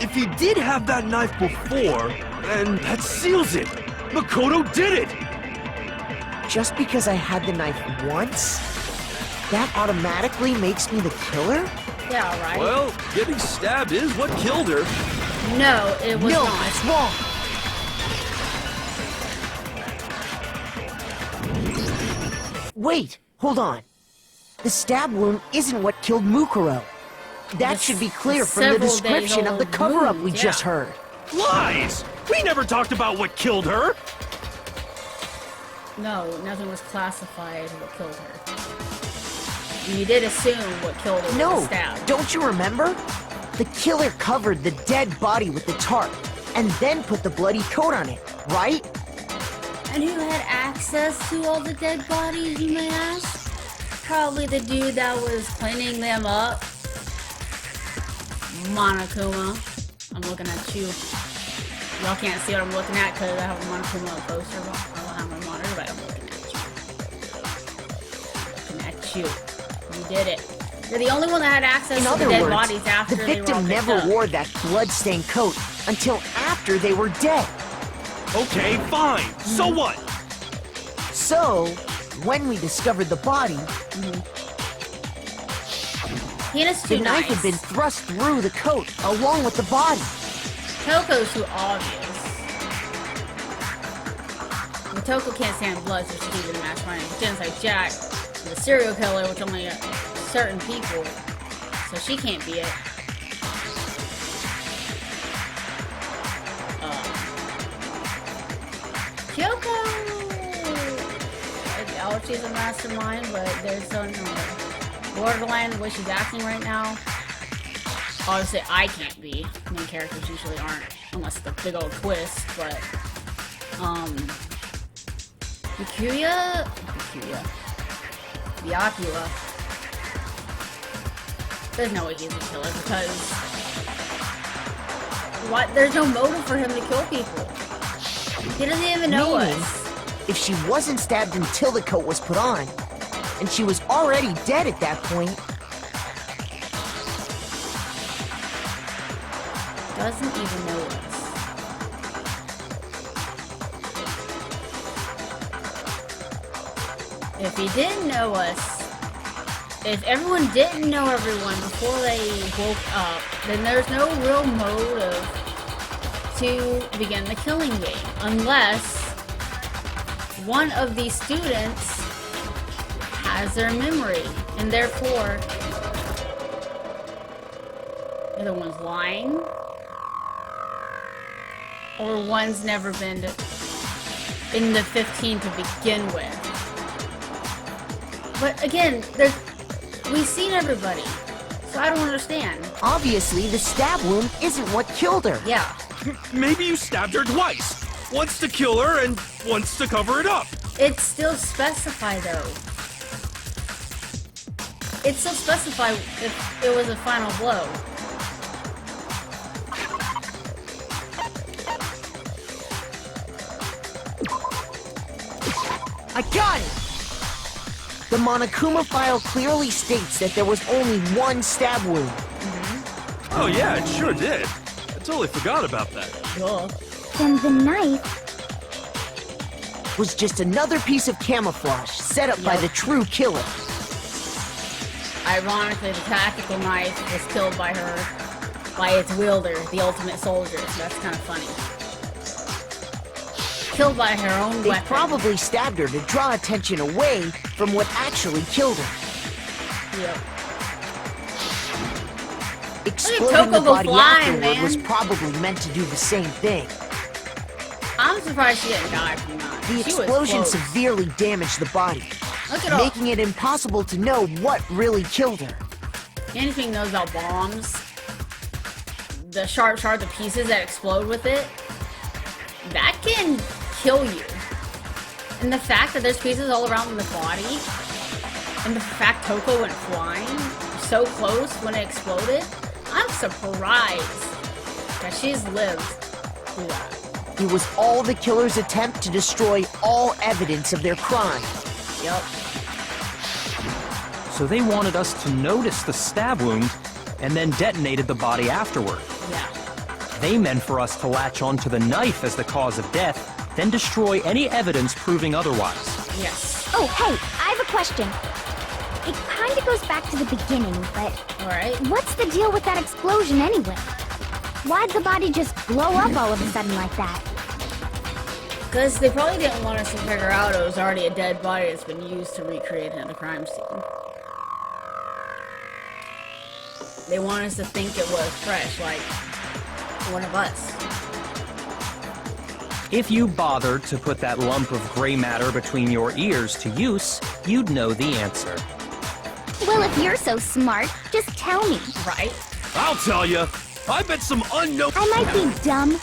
If he did have that knife before, then that seals it. Makoto did it. Just because I had the knife once, that automatically makes me the killer? Yeah, alright. Well, getting stabbed is what killed her. No, it was No, not. that's wrong. Wait, hold on. The stab wound isn't what killed Mukuro. That It's should be clear from the several description days of the old cover-up we wound, just yeah. heard. Lies! We never talked about what killed her. No, nothing was classified as what killed her. You did assume what killed her was No, the stab. don't you remember? The killer covered the dead body with the tarp, and then put the bloody coat on it, right? And who had access to all the dead bodies, you may ask? Probably the dude that was cleaning them up. Monokuma. I'm looking at you. Y'all can't see what I'm looking at because I have a Monokuma poster on my monitor, but I'm looking at you. Looking at you. You did it. You're the only one that had access In to the other dead words, bodies after the they were all victim picked never up. wore that blood-stained coat until after they were dead. Okay, fine. So what? So, when we discovered the body, Hina's the too knife nice. had been thrust through the coat along with the body. Toko's too obvious. But Toko can't stand blood, so she's even a mastermind. Jen's like Jack, the serial killer, which only certain people. So she can't be it. Kyoko! I doubt she's a mastermind, but there's some borderline the way she's acting right now. Obviously, I can't be. Main characters usually aren't, unless it's a big old twist, but, Byakuya, there's no way he's a killer, because, what? There's no motive for him to kill people. He doesn't even know Meaning, us. if she wasn't stabbed until the coat was put on, and she was already dead at that point, Doesn't even know us. If he didn't know us, if everyone didn't know everyone before they woke up, then there's no real motive to begin the killing game, unless one of these students has their memory, and therefore either one's lying, or one's never been in the 15 to begin with. But again, we've seen everybody, so I don't understand. obviously the stab wound isn't what killed her. Yeah. Maybe you stabbed her twice. Once to kill her and once to cover it up. It's still specified though. It's still specified if it was a final blow. I got it! The Monokuma file clearly states that there was only one stab wound. Oh yeah, it sure did. I totally forgot about that. Duh. Then the knife. Was just another piece of camouflage set up by Yep. the true killer. Ironically, the tactical knife was killed by its wielder, the ultimate soldier. That's kind of funny. Killed by her own They weapon. probably stabbed her to draw attention away from what actually killed her. Yep. Exploding Toko the go body flying, afterward was man. probably meant to do the same thing. I'm I'm surprised she didn't die from that. The She was explosion close. severely damaged the body, Look at all. making it impossible to know what really killed her. Anything knows about bombs, the sharp shards of pieces that explode with it, that can kill you. And the fact that there's pieces all around the body, and the fact Toko went flying so close when it exploded, I'm surprised that she's lived through that. It was all the killer's attempt to destroy all evidence of their crime. Yup. So they wanted us to notice the stab wound and then detonated the body afterward. Yeah. They meant for us to latch onto the knife as the cause of death, then destroy any evidence proving otherwise. Yes. Oh, hey, I have a question. It kind of goes back to the beginning, but Alright. what's the deal with that explosion anyway? Why'd the body just blow up all of a sudden like that? Because they probably didn't want us to figure out it was already a dead body that's been used to recreate it in the crime scene. They want us to think it was fresh, like one of us. If you bothered to put that lump of gray matter between your ears to use, you'd know the answer. Well, if you're so smart, just tell me. Right? I'll tell you. I bet some unknown. I might be dumb,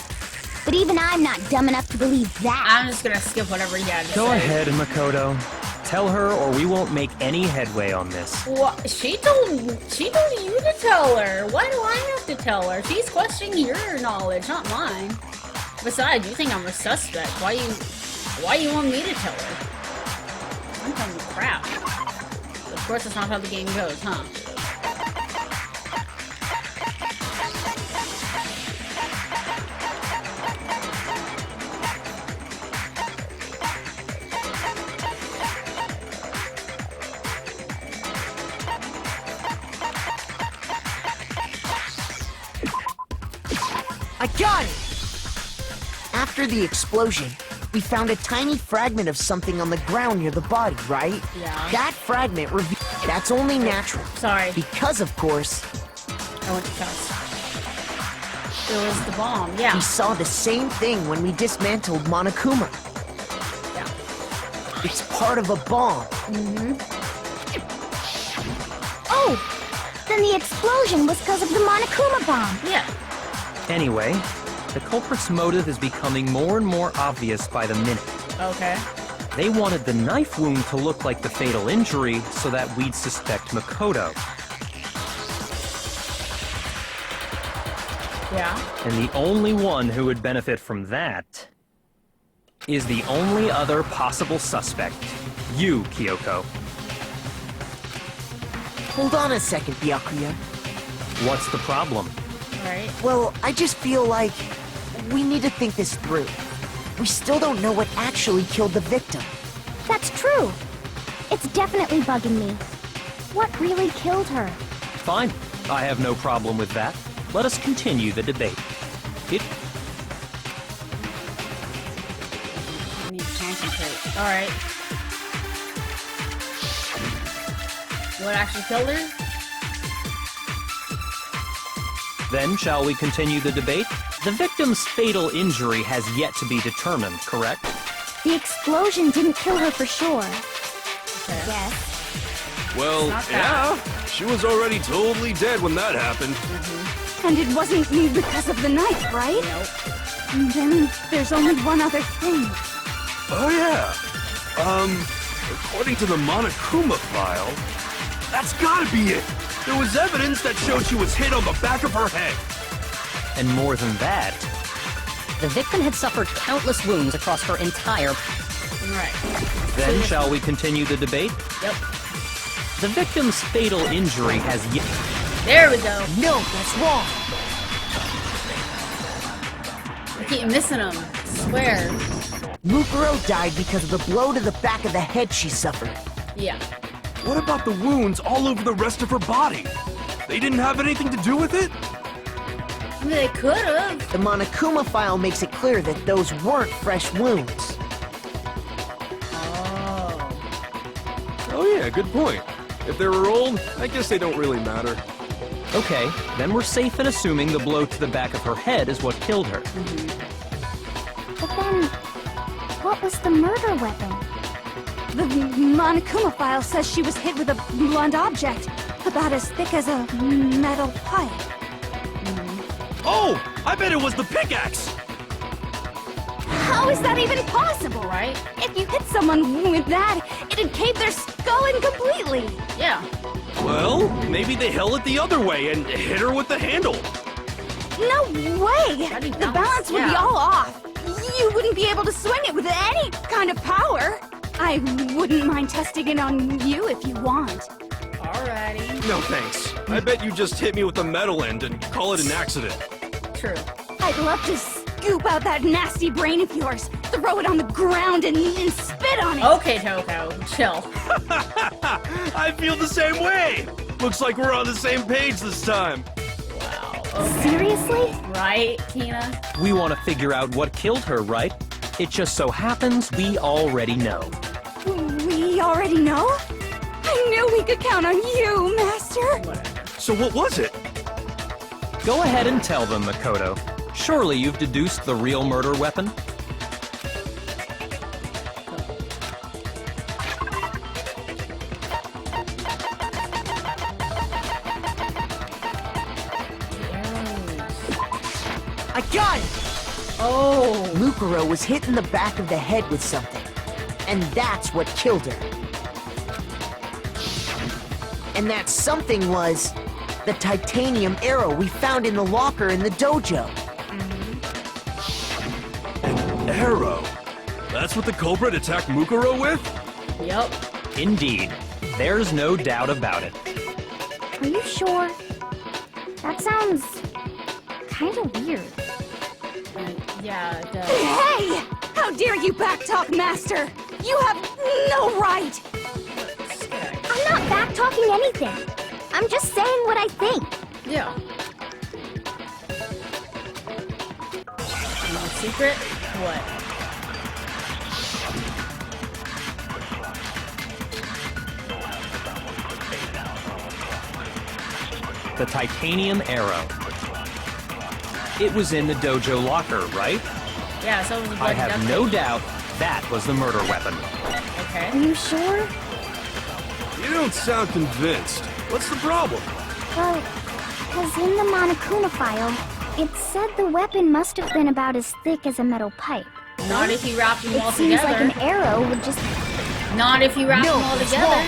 but even I'm not dumb enough to believe that. I'm just gonna skip whatever you had to Go say. ahead, Makoto. Tell her or we won't make any headway on this. What? She told you to tell her. Why do I have to tell her? She's questioning your knowledge, not mine. Besides, you think I'm a suspect. Why you want me to tell her? I'm telling you crap. Of course, that's not how the game goes, huh? I got it! After the explosion, we found a tiny fragment of something on the ground near the body, right? Yeah. That fragment revealed that's only natural. Sorry, Because, of course, I went to cuss. It was the bomb, yeah. we saw the same thing when we dismantled Monokuma. Yeah. It's part of a bomb. Oh, then the explosion was because of the Monokuma bomb. Yeah. Anyway, the culprit's motive is becoming more and more obvious by the minute. Okay. They wanted the knife wound to look like the fatal injury so that we'd suspect Makoto. Yeah. And the only one who would benefit from that is the only other possible suspect. You, Kyoko. Hold on a second, Byakuya. What's the problem? Right. Well, I just feel like we need to think this through. We still don't know what actually killed the victim. That's true. It's definitely bugging me. What really killed her? Fine. I have no problem with that. Let us continue the debate. I need to concentrate. Alright. What actually killed her? Then, shall we continue the debate? The victim's fatal injury has yet to be determined, correct? The explosion didn't kill her for sure. Okay. Yes. Well, Not yeah. She was already totally dead when that happened. And it wasn't me because of the knife, right? Nope. And then there's only one other thing. Oh, yeah. According to the Monokuma file, that's gotta be it. There was evidence that showed she was hit on the back of her head. And more than that, The victim had suffered countless wounds across her entire... Right. then shall we continue the debate? Yep. The victim's fatal injury has yet... There we go. No, that's wrong. I keep missing them. I swear. Mukuro died because of the blow to the back of the head she suffered. Yeah. What about the wounds all over the rest of her body? They didn't have anything to do with it? I mean, they could have. The Monokuma file makes it clear that those weren't fresh wounds. Oh. Oh yeah, good point. If they were old, I guess they don't really matter. Okay, then we're safe in assuming the blow to the back of her head is what killed her. But then, what was the murder weapon? The Monokuma file says she was hit with a blunt object, about as thick as a metal pipe. Oh! I bet it was the pickaxe! How is that even possible? Right? If you hit someone with that, it'd cave their skull in completely. Yeah. Well, maybe they held it the other way and hit her with the handle. No way! How do you The balance? balance would be Yeah. all off. You wouldn't be able to swing it with any kind of power. I wouldn't mind testing it on you if you want. Alrighty. No thanks. I bet you just hit me with the metal end and call it an accident. True. I'd love to scoop out that nasty brain of yours, throw it on the ground, and spit on it. Okay, Toko. Chill. I feel the same way! Looks like we're on the same page this time. Wow. Okay. Seriously? Right, Tina? We want to figure out what killed her, right? It just so happens we already know. We already know? I knew we could count on you, Master. Whatever. So what was it? Go ahead and tell them, Makoto. Surely you've deduced the real murder weapon? I got it! Oh. Mukuro was hit in the back of the head with something. And that's what killed her. And that something was the titanium arrow we found in the locker in the dojo. An arrow? That's what the culprit attacked Mukuro with? Yep. Indeed. There's no doubt about it. Are you sure? That sounds kind of weird. Yeah, it does. Hey! How dare you backtalk, Master? You have no right! Scary. I'm not back-talking anything. I'm just saying what I think. Yeah. No secret? What? The titanium arrow. It was in the dojo locker, right? Yeah, so it was a I bloody have duck no tape. doubt that was the murder weapon. Are Okay. you sure? You don't sound convinced. What's the problem? Well, because in the Monokuma file, it said the weapon must have been about as thick as a metal pipe. Not if you wrapped them It all seems together. like an arrow would just... Not if you wrap No, them all it's together. wrong.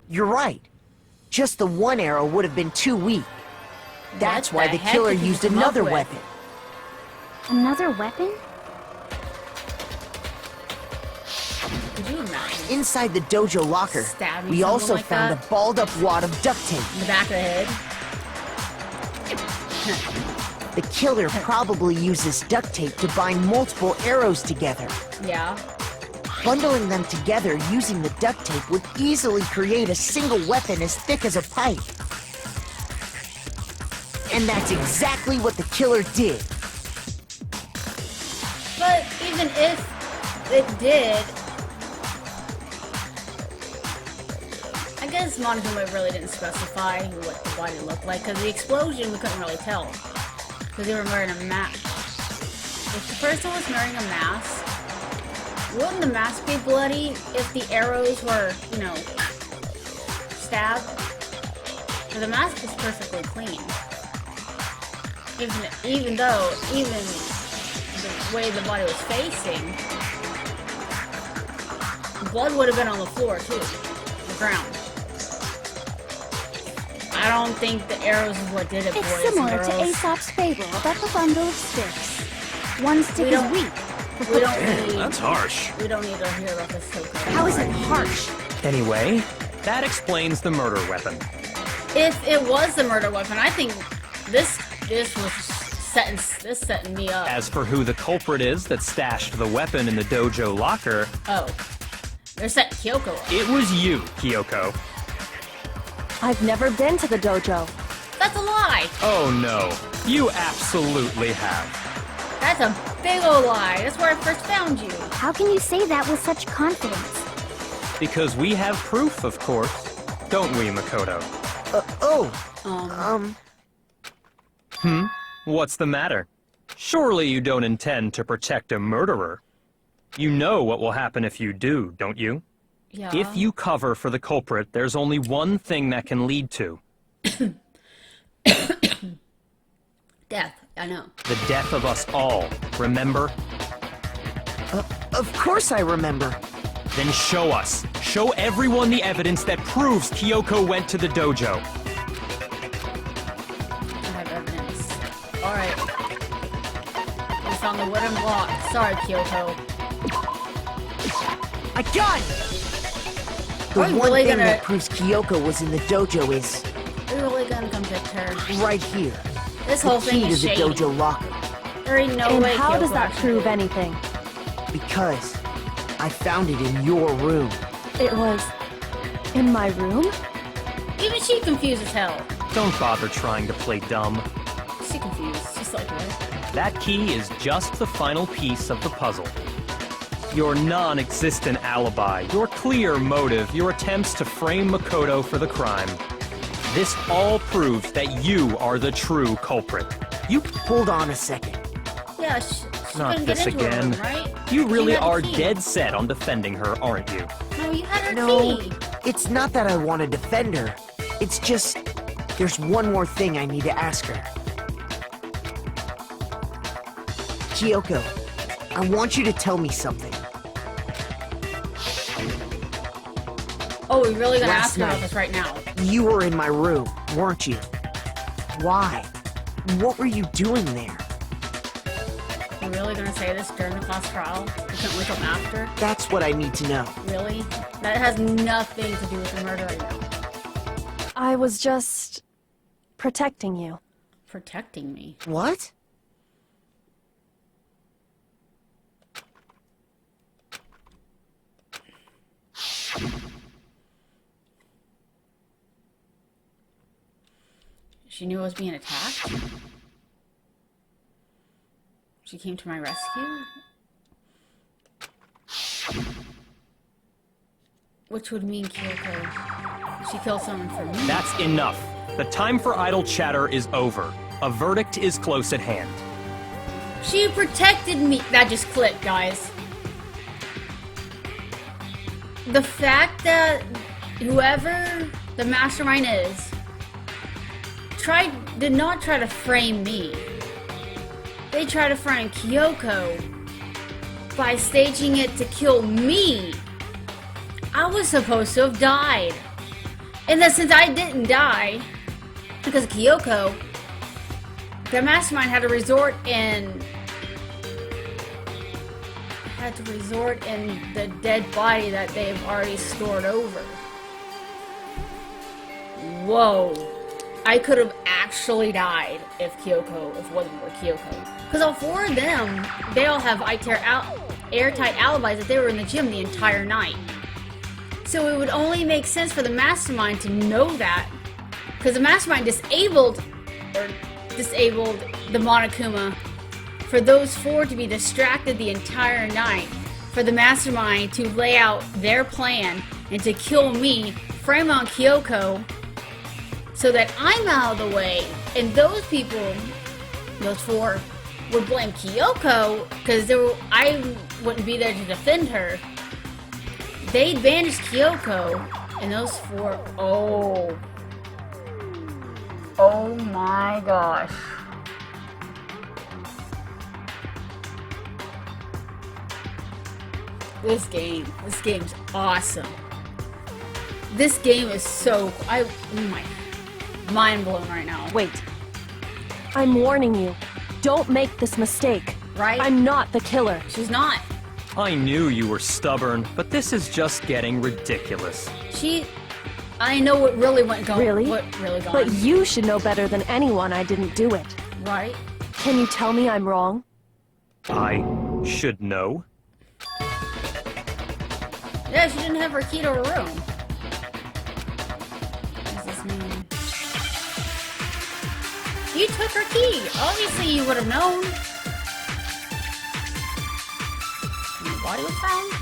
You're right. Just the one arrow would have been too weak. That's What why the the heck killer did you used come up another with? weapon. Another weapon? Could you imagine? Inside the dojo locker, Stabbing we someone also like found that? a balled-up wad of duct tape. In the back of the head? The killer probably uses duct tape to bind multiple arrows together. Yeah. Bundling them together using the duct tape would easily create a single weapon as thick as a pipe. And that's exactly what the killer did. But even if it did, I guess Monokuma really didn't specify what the body looked like, because the explosion we couldn't really tell. Because they were wearing a mask. If the person was wearing a mask, wouldn't the mask be bloody if the arrows were, you know, stabbed? But the mask is perfectly clean. Even though the way the body was facing, blood would have been on the floor too, the ground. I don't think the arrows is what did it, boys It's and similar to girls. Aesop's fable about the bundle of sticks. One stick We is don't- weak. We don't need. That's harsh. We don't need to hear about this Toko. How is it harsh? Anyway, that explains the murder weapon. If it was the murder weapon, I think this was setting me up. As for who the culprit is that stashed the weapon in the dojo locker, Oh, they're setting Kyoko up. it was you, Kyoko. I've never been to the dojo. That's a lie. Oh no, you absolutely have. That's a big ol' lie. That's where I first found you. How can you say that with such confidence? Because we have proof, of course. Don't we, Makoto? What's the matter? Surely you don't intend to protect a murderer. You know what will happen if you do, don't you? Yeah. If you cover for the culprit, there's only one thing that can lead to Death, I know. the death of us all. Remember? Of course I remember. Then show us. Show everyone the evidence that proves Kyoko went to the dojo. I have evidence. Alright. We found the wooden block. Sorry, Kyoko. I got it! The Are we one really thing gonna- that proves Kyoko was in the dojo is We're really gonna come get her. right here. This The whole key thing to is the shady. dojo locker. There ain't no And way how Kyoko does that actually prove did. anything? Because I found it in your room. It was in my room? Even she confused as hell. Don't bother trying to play dumb. She confused, just like her. That key is just the final piece of the puzzle. Your non-existent alibi, your clear motive, your attempts to frame Makoto for the crime. This all proves that you are the true culprit. You hold on a second. Yeah, she Not couldn't get this into her again. room, right? You She really had the are key. dead set on defending her, aren't you? No, you had her No, key. it's not that I want to defend her. It's just there's one more thing I need to ask her. Kyoko, I want you to tell me something. Oh, we're really gonna Last ask her about night. this right now. You were in my room, weren't you? Why? What were you doing there? We're really gonna say this during the class trial? We couldn't wait till after? That's what I need to know. Really? That has nothing to do with the murder right now. I was just protecting you. Protecting me. What? She knew I was being attacked? She came to my rescue? Which would mean Kyoko. She killed someone for me. That's enough. The time for idle chatter is over. A verdict is close at hand. She protected me. That just clicked, guys. The fact that whoever the mastermind is did not try to frame me. They tried to frame Kyoko by staging it to kill me. I was supposed to have died. And that since I didn't die, because of Kyoko, the mastermind had to resort in the dead body that they've already stored over. Whoa. I could have actually died if it wasn't for Kyoko. Because all four of them, they all have airtight alibis that they were in the gym the entire night. So it would only make sense for the mastermind to know that. Because the mastermind disabled the Monokuma for those four to be distracted the entire night. For the mastermind to lay out their plan and to kill me, frame on Kyoko, so that I'm out of the way, and those people, those four, would blame Kyoko because I wouldn't be there to defend her. They'd banished Kyoko, and those four, oh my gosh. This game's awesome. This game is so, mind blown right now. Wait. I'm warning you. Don't make this mistake. Right? I'm not the killer. She's not. I knew you were stubborn, but this is just getting ridiculous. I know what really went gone. Really? What really gone. But you should know better than anyone I didn't do it. Right? Can you tell me I'm wrong? I should know. Yeah, she didn't have her key to her room. What does this mean? You took her key. Obviously, you would have known. And the body was found?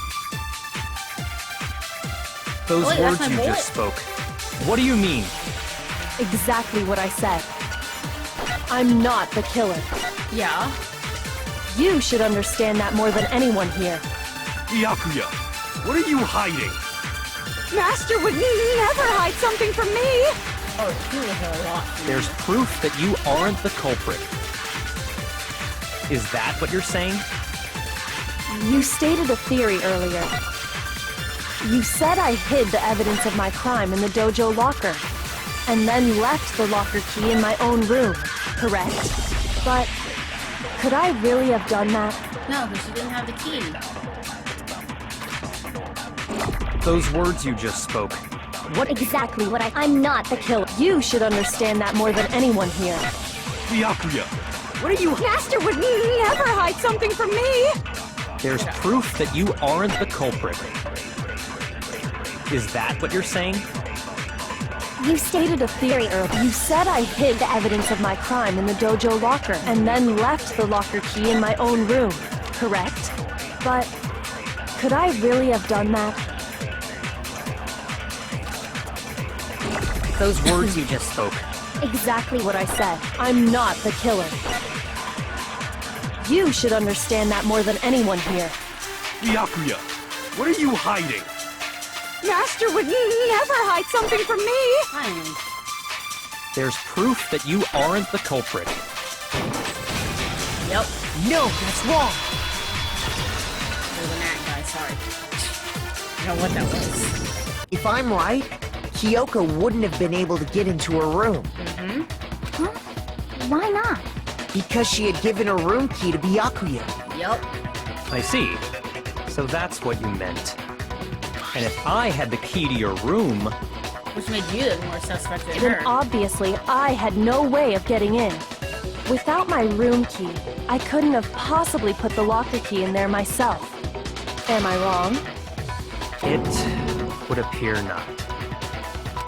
Those Wait, that's words my you just spoke. What do you mean? Exactly what I said. I'm not the killer. Yeah. You should understand that more than anyone here. Byakuya, what are you hiding? Master would never hide something from me! Oh, he was a lot. There's proof that you aren't the culprit. Is that what you're saying? You stated a theory earlier. You said I hid the evidence of my crime in the dojo locker, and then left the locker key in my own room, correct? But could I really have done that? No, because she didn't have the key. Those words you just spoke. What exactly what I'm not the killer. You should understand that more than anyone here. Byakuya, what are you... Master would never hide something from me! There's proof that you aren't the culprit. Is that what you're saying? You stated a theory earlier. You said I hid the evidence of my crime in the dojo locker, and then left the locker key in my own room, correct? But could I really have done that? Those words you just spoke. Exactly what I said. I'm not the killer. You should understand that more than anyone here. Byakuya, what are you hiding? Master would never hide something from me! Fine. There's proof that you aren't the culprit. Yep. No, that's wrong. There's an act guy, sorry. I don't know what that was. If I'm right, Kyoko wouldn't have been able to get into her room. Huh? Why not? Because she had given her room key to Byakuya. Yep. I see. So that's what you meant. And if I had the key to your room... Which made you the more suspect than Then her. obviously I had no way of getting in. Without my room key, I couldn't have possibly put the locker key in there myself. Am I wrong? It would appear not.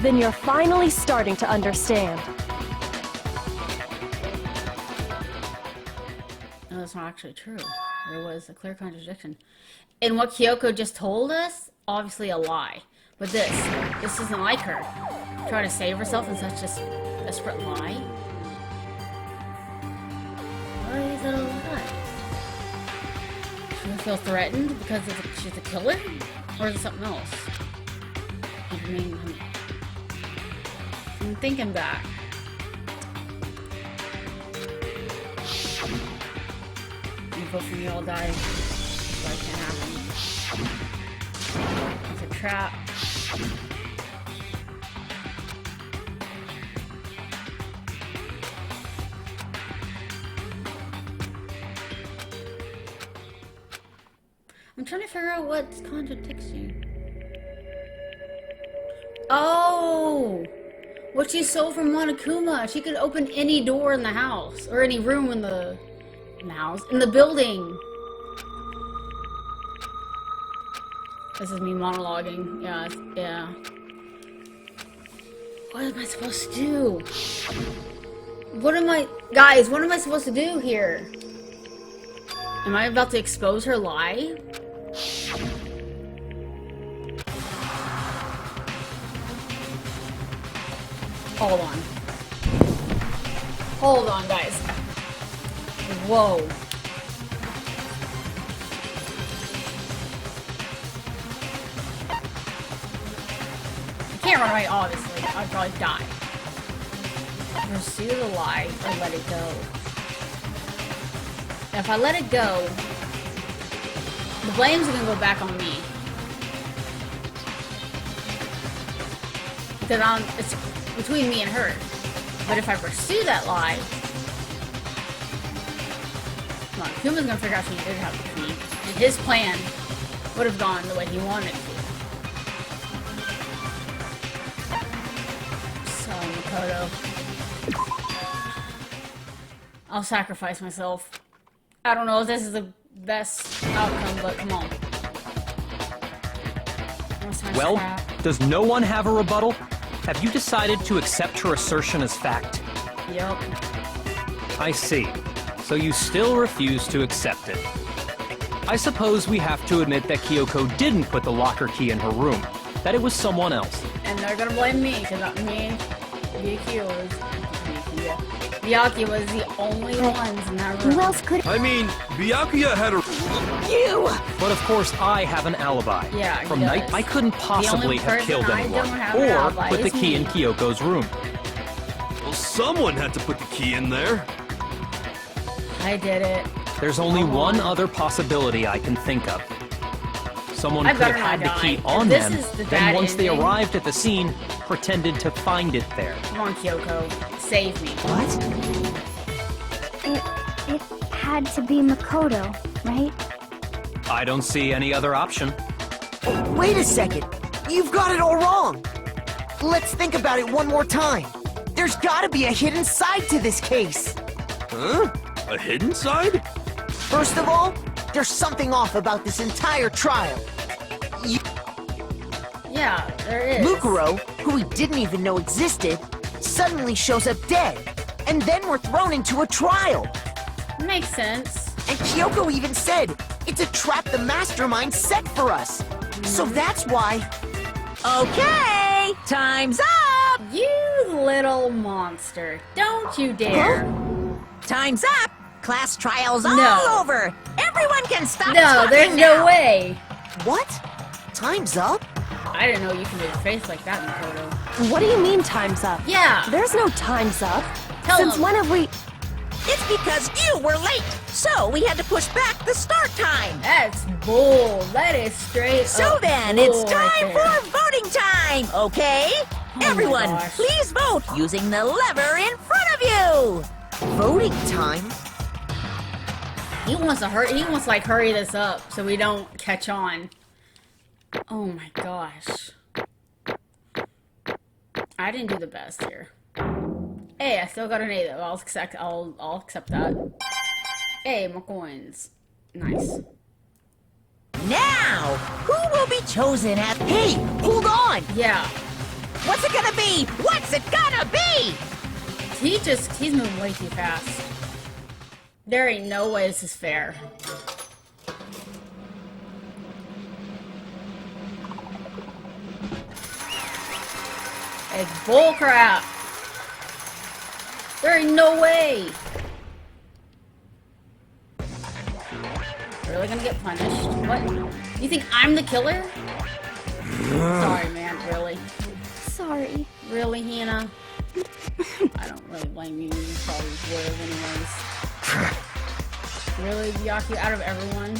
Then you're finally starting to understand. No, that's not actually true. There was a clear contradiction. And what Kyoko just told us, obviously a lie. But this isn't like her. Trying to save herself in such a desperate lie. Why is that a lie? She would feel threatened because she's a killer? Or is it something else? I mean, I'm thinking back. Vote for me, I'll die. That can't happen. It's a trap. I'm trying to figure out what contradicts you. Oh! What she stole from Monokuma. She could open any door in the house. Or any room in the house. In the building. This is me monologuing. Yeah. What am I supposed to do? Guys, what am I supposed to do here? Am I about to expose her lie? Hold on. Hold on, guys. Whoa. I can't run away, obviously. I'd probably die. Pursue the lie or let it go. If I let it go, the blame's gonna go back on me. Because it's between me and her. But if I pursue that lie, come on, Kuma's gonna figure out she did have the key. And his plan would have gone the way he wanted it to. So, Makoto. I'll sacrifice myself. I don't know if this is the best outcome, but come on. Well, does no one have a rebuttal? Have you decided to accept her assertion as fact? Yep. I see. So you still refuse to accept it. I suppose we have to admit that Kyoko didn't put the locker key in her room, that it was someone else. And they're gonna blame me, because me and Ryukyu Byakuya was the only ones in that room. Who else could? I mean, Byakuya had a... You! But of course, I have an alibi. Yeah, he From does. night, I couldn't possibly have person killed I anyone, don't have an or alibi put the is key in me. Kyoko's room. Well, someone had to put the key in there. I did it. There's only one other possibility I can think of. Someone I could have better had the not key die. on This them, is the then bad once they ending. arrived at the scene, pretended to find it there. Come on, Kyoko. Save me. What? It had to be Makoto, right? I don't see any other option. Wait a second. You've got it all wrong. Let's think about it one more time. There's gotta be a hidden side to this case. Huh? A hidden side? First of all, there's something off about this entire trial. Yeah, there is. Mukuro, who we didn't even know existed, suddenly shows up dead. And then we're thrown into a trial. Makes sense. And Kyoko even said, it's a trap the mastermind set for us. So that's why... Okay, time's up! You little monster. Don't you dare. Time's up! Class trials all No. over! Everyone can stop No, talking there's now. no way. What? Time's up? I didn't know you can make a face like that, Makoto. What do you mean time's up? Yeah. There's no time's up. Tell Since him. when have we... It's because you were late, so we had to push back the start time. That's bull. That is straight So up then, bull it's right time there. for voting time, okay? my Everyone, gosh. please vote using the lever in front of you. Voting time? He wants to hurry. He wants to like hurry this up so we don't catch on. Oh my gosh. I didn't do the best here. Hey, I still got an A though. I'll accept that. Hey, my coins. Nice. Now, who will be chosen as... Hey, hold on! Yeah. What's it gonna be? What's it gonna be? He's moving way too fast. There ain't no way this is fair. It's bull crap. There ain't no way. Really gonna get punished? What? You think I'm the killer? Sorry, man. Really? Sorry. Really, Hannah? I don't really blame you. You probably would have anyways. Really, Byakuya, out of everyone?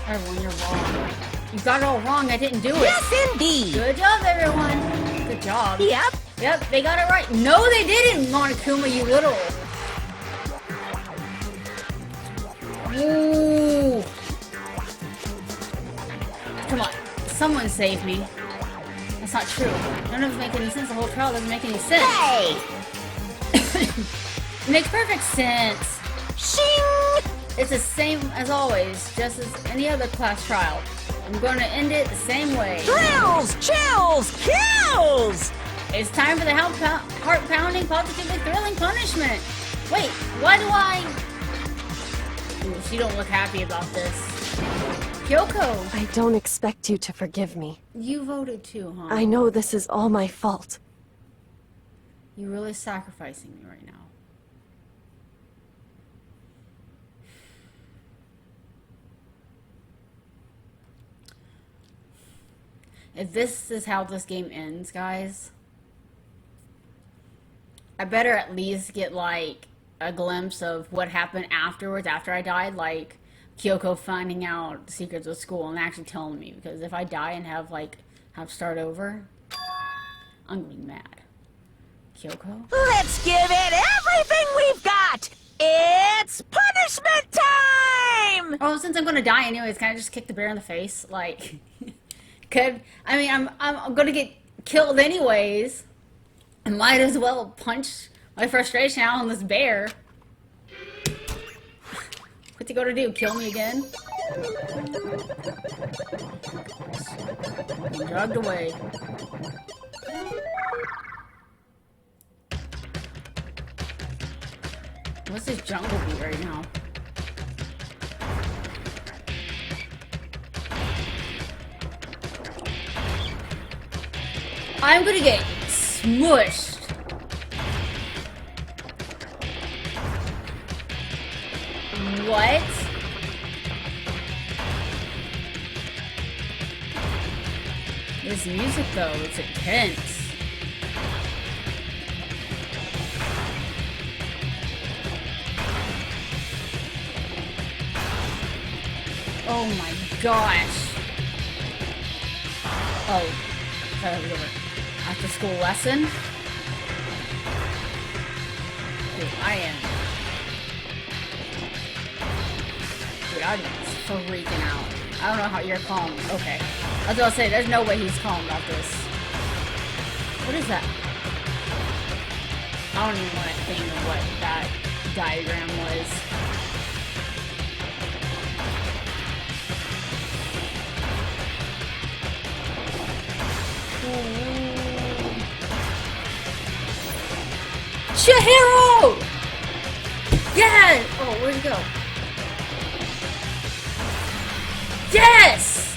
Everyone, you're wrong. You got it all wrong. I didn't do it. Yes, indeed. Good job, everyone. Good job. Yep. Yep, they got it right. No, they didn't, Monokuma, you little. Ooh. Come on. Someone save me. That's not true. None of it makes any sense. The whole trial doesn't make any sense. Hey! It makes perfect sense. Shing! It's the same as always, just as any other class trial. I'm going to end it the same way. Thrills, chills, kills! It's time for the heart-pounding, positively thrilling punishment. Wait, why do I... Ooh, she don't look happy about this. Kyoko, I don't expect you to forgive me. you voted too, huh? I know this is all my fault. You're really sacrificing me right now. If this is how this game ends, guys, I better at least get, like, a glimpse of what happened afterwards, after I died, like, Kyoko finding out the secrets of school and actually telling me, because if I die and have to start over, I'm gonna be mad. Kyoko? Let's give it everything we've got! It's punishment time! Oh, since I'm gonna die anyways, can I just kick the bear in the face? Like, I'm gonna get killed anyways. I might as well punch my frustration out on this bear. What's he gonna do? Kill me again? Drugged away. What's this jungle beat right now? I'm gonna get smushed. What? This music, though, it's intense. Oh my gosh. Oh, that was over. After school lesson? Dude, I'm freaking out. I don't know how you're calm. Okay. I was gonna say, there's no way he's calm about this. What is that? I don't even want to think of what that diagram was. Chihiro! Yeah! Oh, where'd he go? Yes!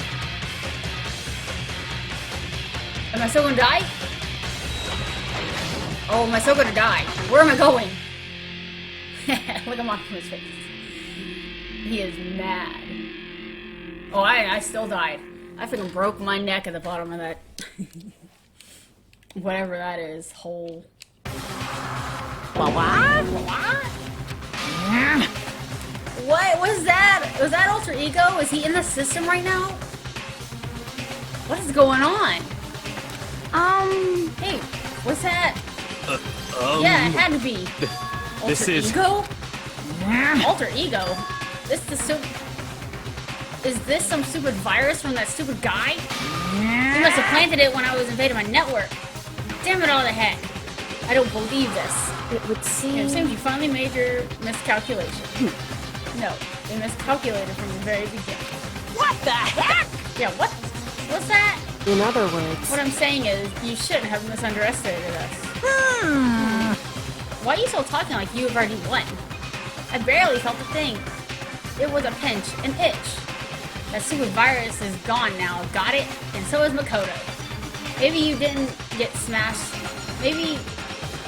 Am I still gonna die? Oh, am I still gonna die? Where am I going? Look at Makuma's face. He is mad. Oh, I still died. I freaking broke my neck at the bottom of that. Whatever that is. Hole. What was that? Was that alter ego? Is he in the system right now? What is going on? Hey, what's that? Yeah, it had to be. This is Ego? Alter ego? Is this some stupid virus from that stupid guy? He must have planted it when I was invading my network. Damn it all to heck. I don't believe this. It would seem... It seems you finally made your miscalculation. No, they miscalculated from the very beginning. What the heck? Yeah, what? What's that? In other words... What I'm saying is, you shouldn't have misunderestimated us. Why are you still talking like you've already won? I barely felt a thing. It was a pinch, an itch. That stupid virus is gone now, got it? And so is Makoto. Maybe you didn't get smashed. Maybe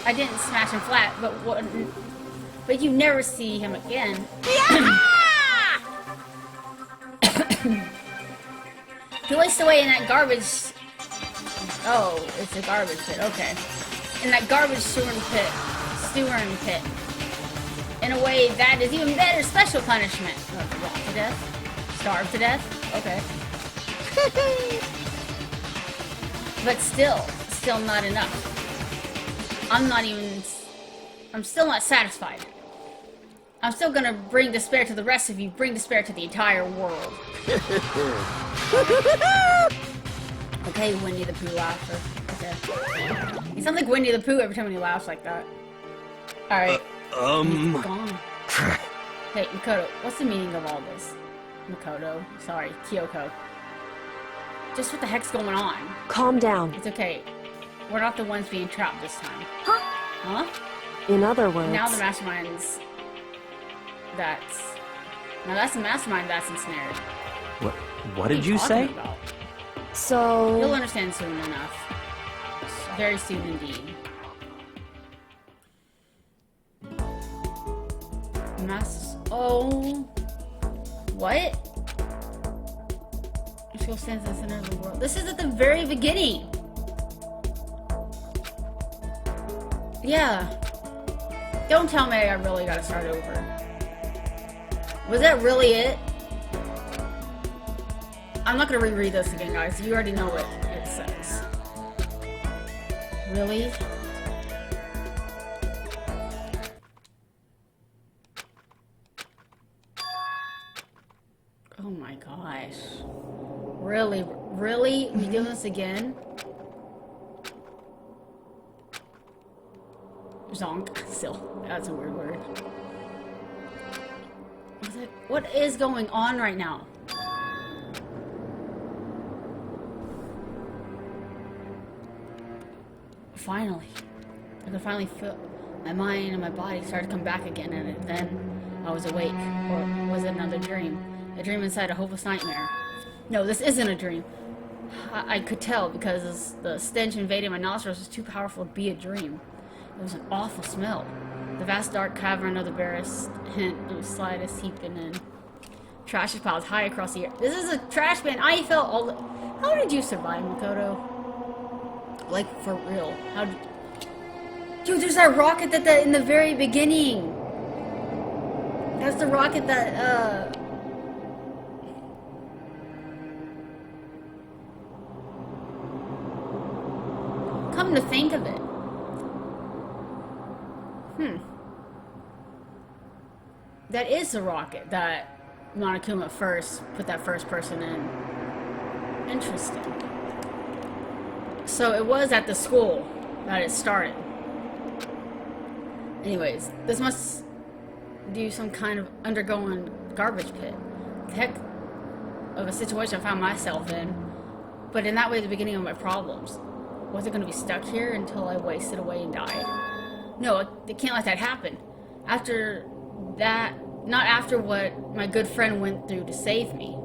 I didn't smash him flat, but you never see him again. He laced away in that garbage. Oh, it's a garbage pit. Okay, in that garbage stewing pit. In a way that is even better special punishment. Rot to death, starve to death. Okay, but still not enough. I'm still not satisfied. I'm still gonna bring despair to the rest of you, bring despair to the entire world. Okay, Winnie the Pooh laugher. Okay. He sounds like Winnie the Pooh every time he laughs like that. Alright. He's gone. Hey, Makoto, what's the meaning of all this? Makoto. Sorry, Kyoko. Just what the heck's going on? Calm down. It's okay. We're not the ones being trapped this time. Huh? In other words... Now the mastermind's... Now that's the mastermind that's ensnared. What did you say? About? So... You'll understand soon enough. Very soon indeed. Oh... What? She stands in the center of the world. This is at the very beginning! Yeah. Don't tell me I really gotta start over. Was that really it? I'm not gonna reread this again, guys. You already know what it says. Really? Oh my gosh. Really? Really? We do this again? Zonk. Still. That's a weird word. What is going on right now? Finally. I could finally feel my mind and my body started to come back again, and then I was awake. Or was it another dream? A dream inside a hopeless nightmare. No, this isn't a dream. I could tell because the stench invading my nostrils was too powerful to be a dream. It was an awful smell. The vast dark cavern of the barest hint of slide seeping in. Trash is piled high across the air. This is a trash bin. I felt all the... How did you survive, Makoto? Like, for real. How did... Dude, there's that rocket that in the very beginning. That's the rocket that, Come to think of it. That is the rocket that Monokuma first put that first person in. Interesting. So it was at the school that it started. Anyways, this must do some kind of undergoing garbage pit. The heck of a situation I found myself in. But in that way, the beginning of my problems. Was it going to be stuck here until I wasted away and died? No, I can't let that happen. After that, not after what my good friend went through to save me.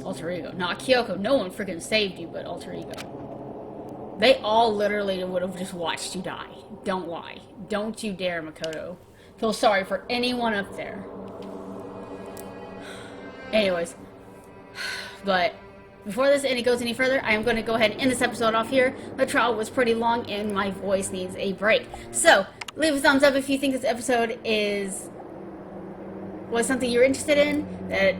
Alter ego. Not Kyoko. No one freaking saved you, but alter ego. They all literally would have just watched you die. Don't lie. Don't you dare, Makoto. Feel sorry for anyone up there. Anyways. But before this goes any further, I am going to go ahead and end this episode off here. The trial was pretty long and my voice needs a break. So, leave a thumbs up if you think this episode was something you're interested in, that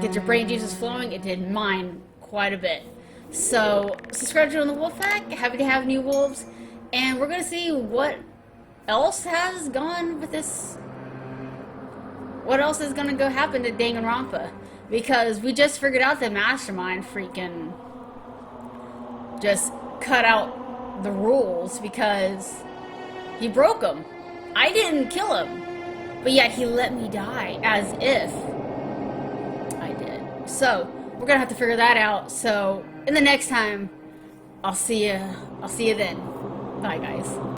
gets your brain juices flowing. It did mine quite a bit. So, subscribe to the Wolf Pack. Happy to have new wolves. And we're going to see what else has gone with this. What else is going to go happen to Danganronpa? Because we just figured out that Mastermind freaking just cut out the rules because he broke them. I didn't kill him. But yet he let me die as if I did. So, we're going to have to figure that out. So, in the next time, I'll see you then. Bye, guys.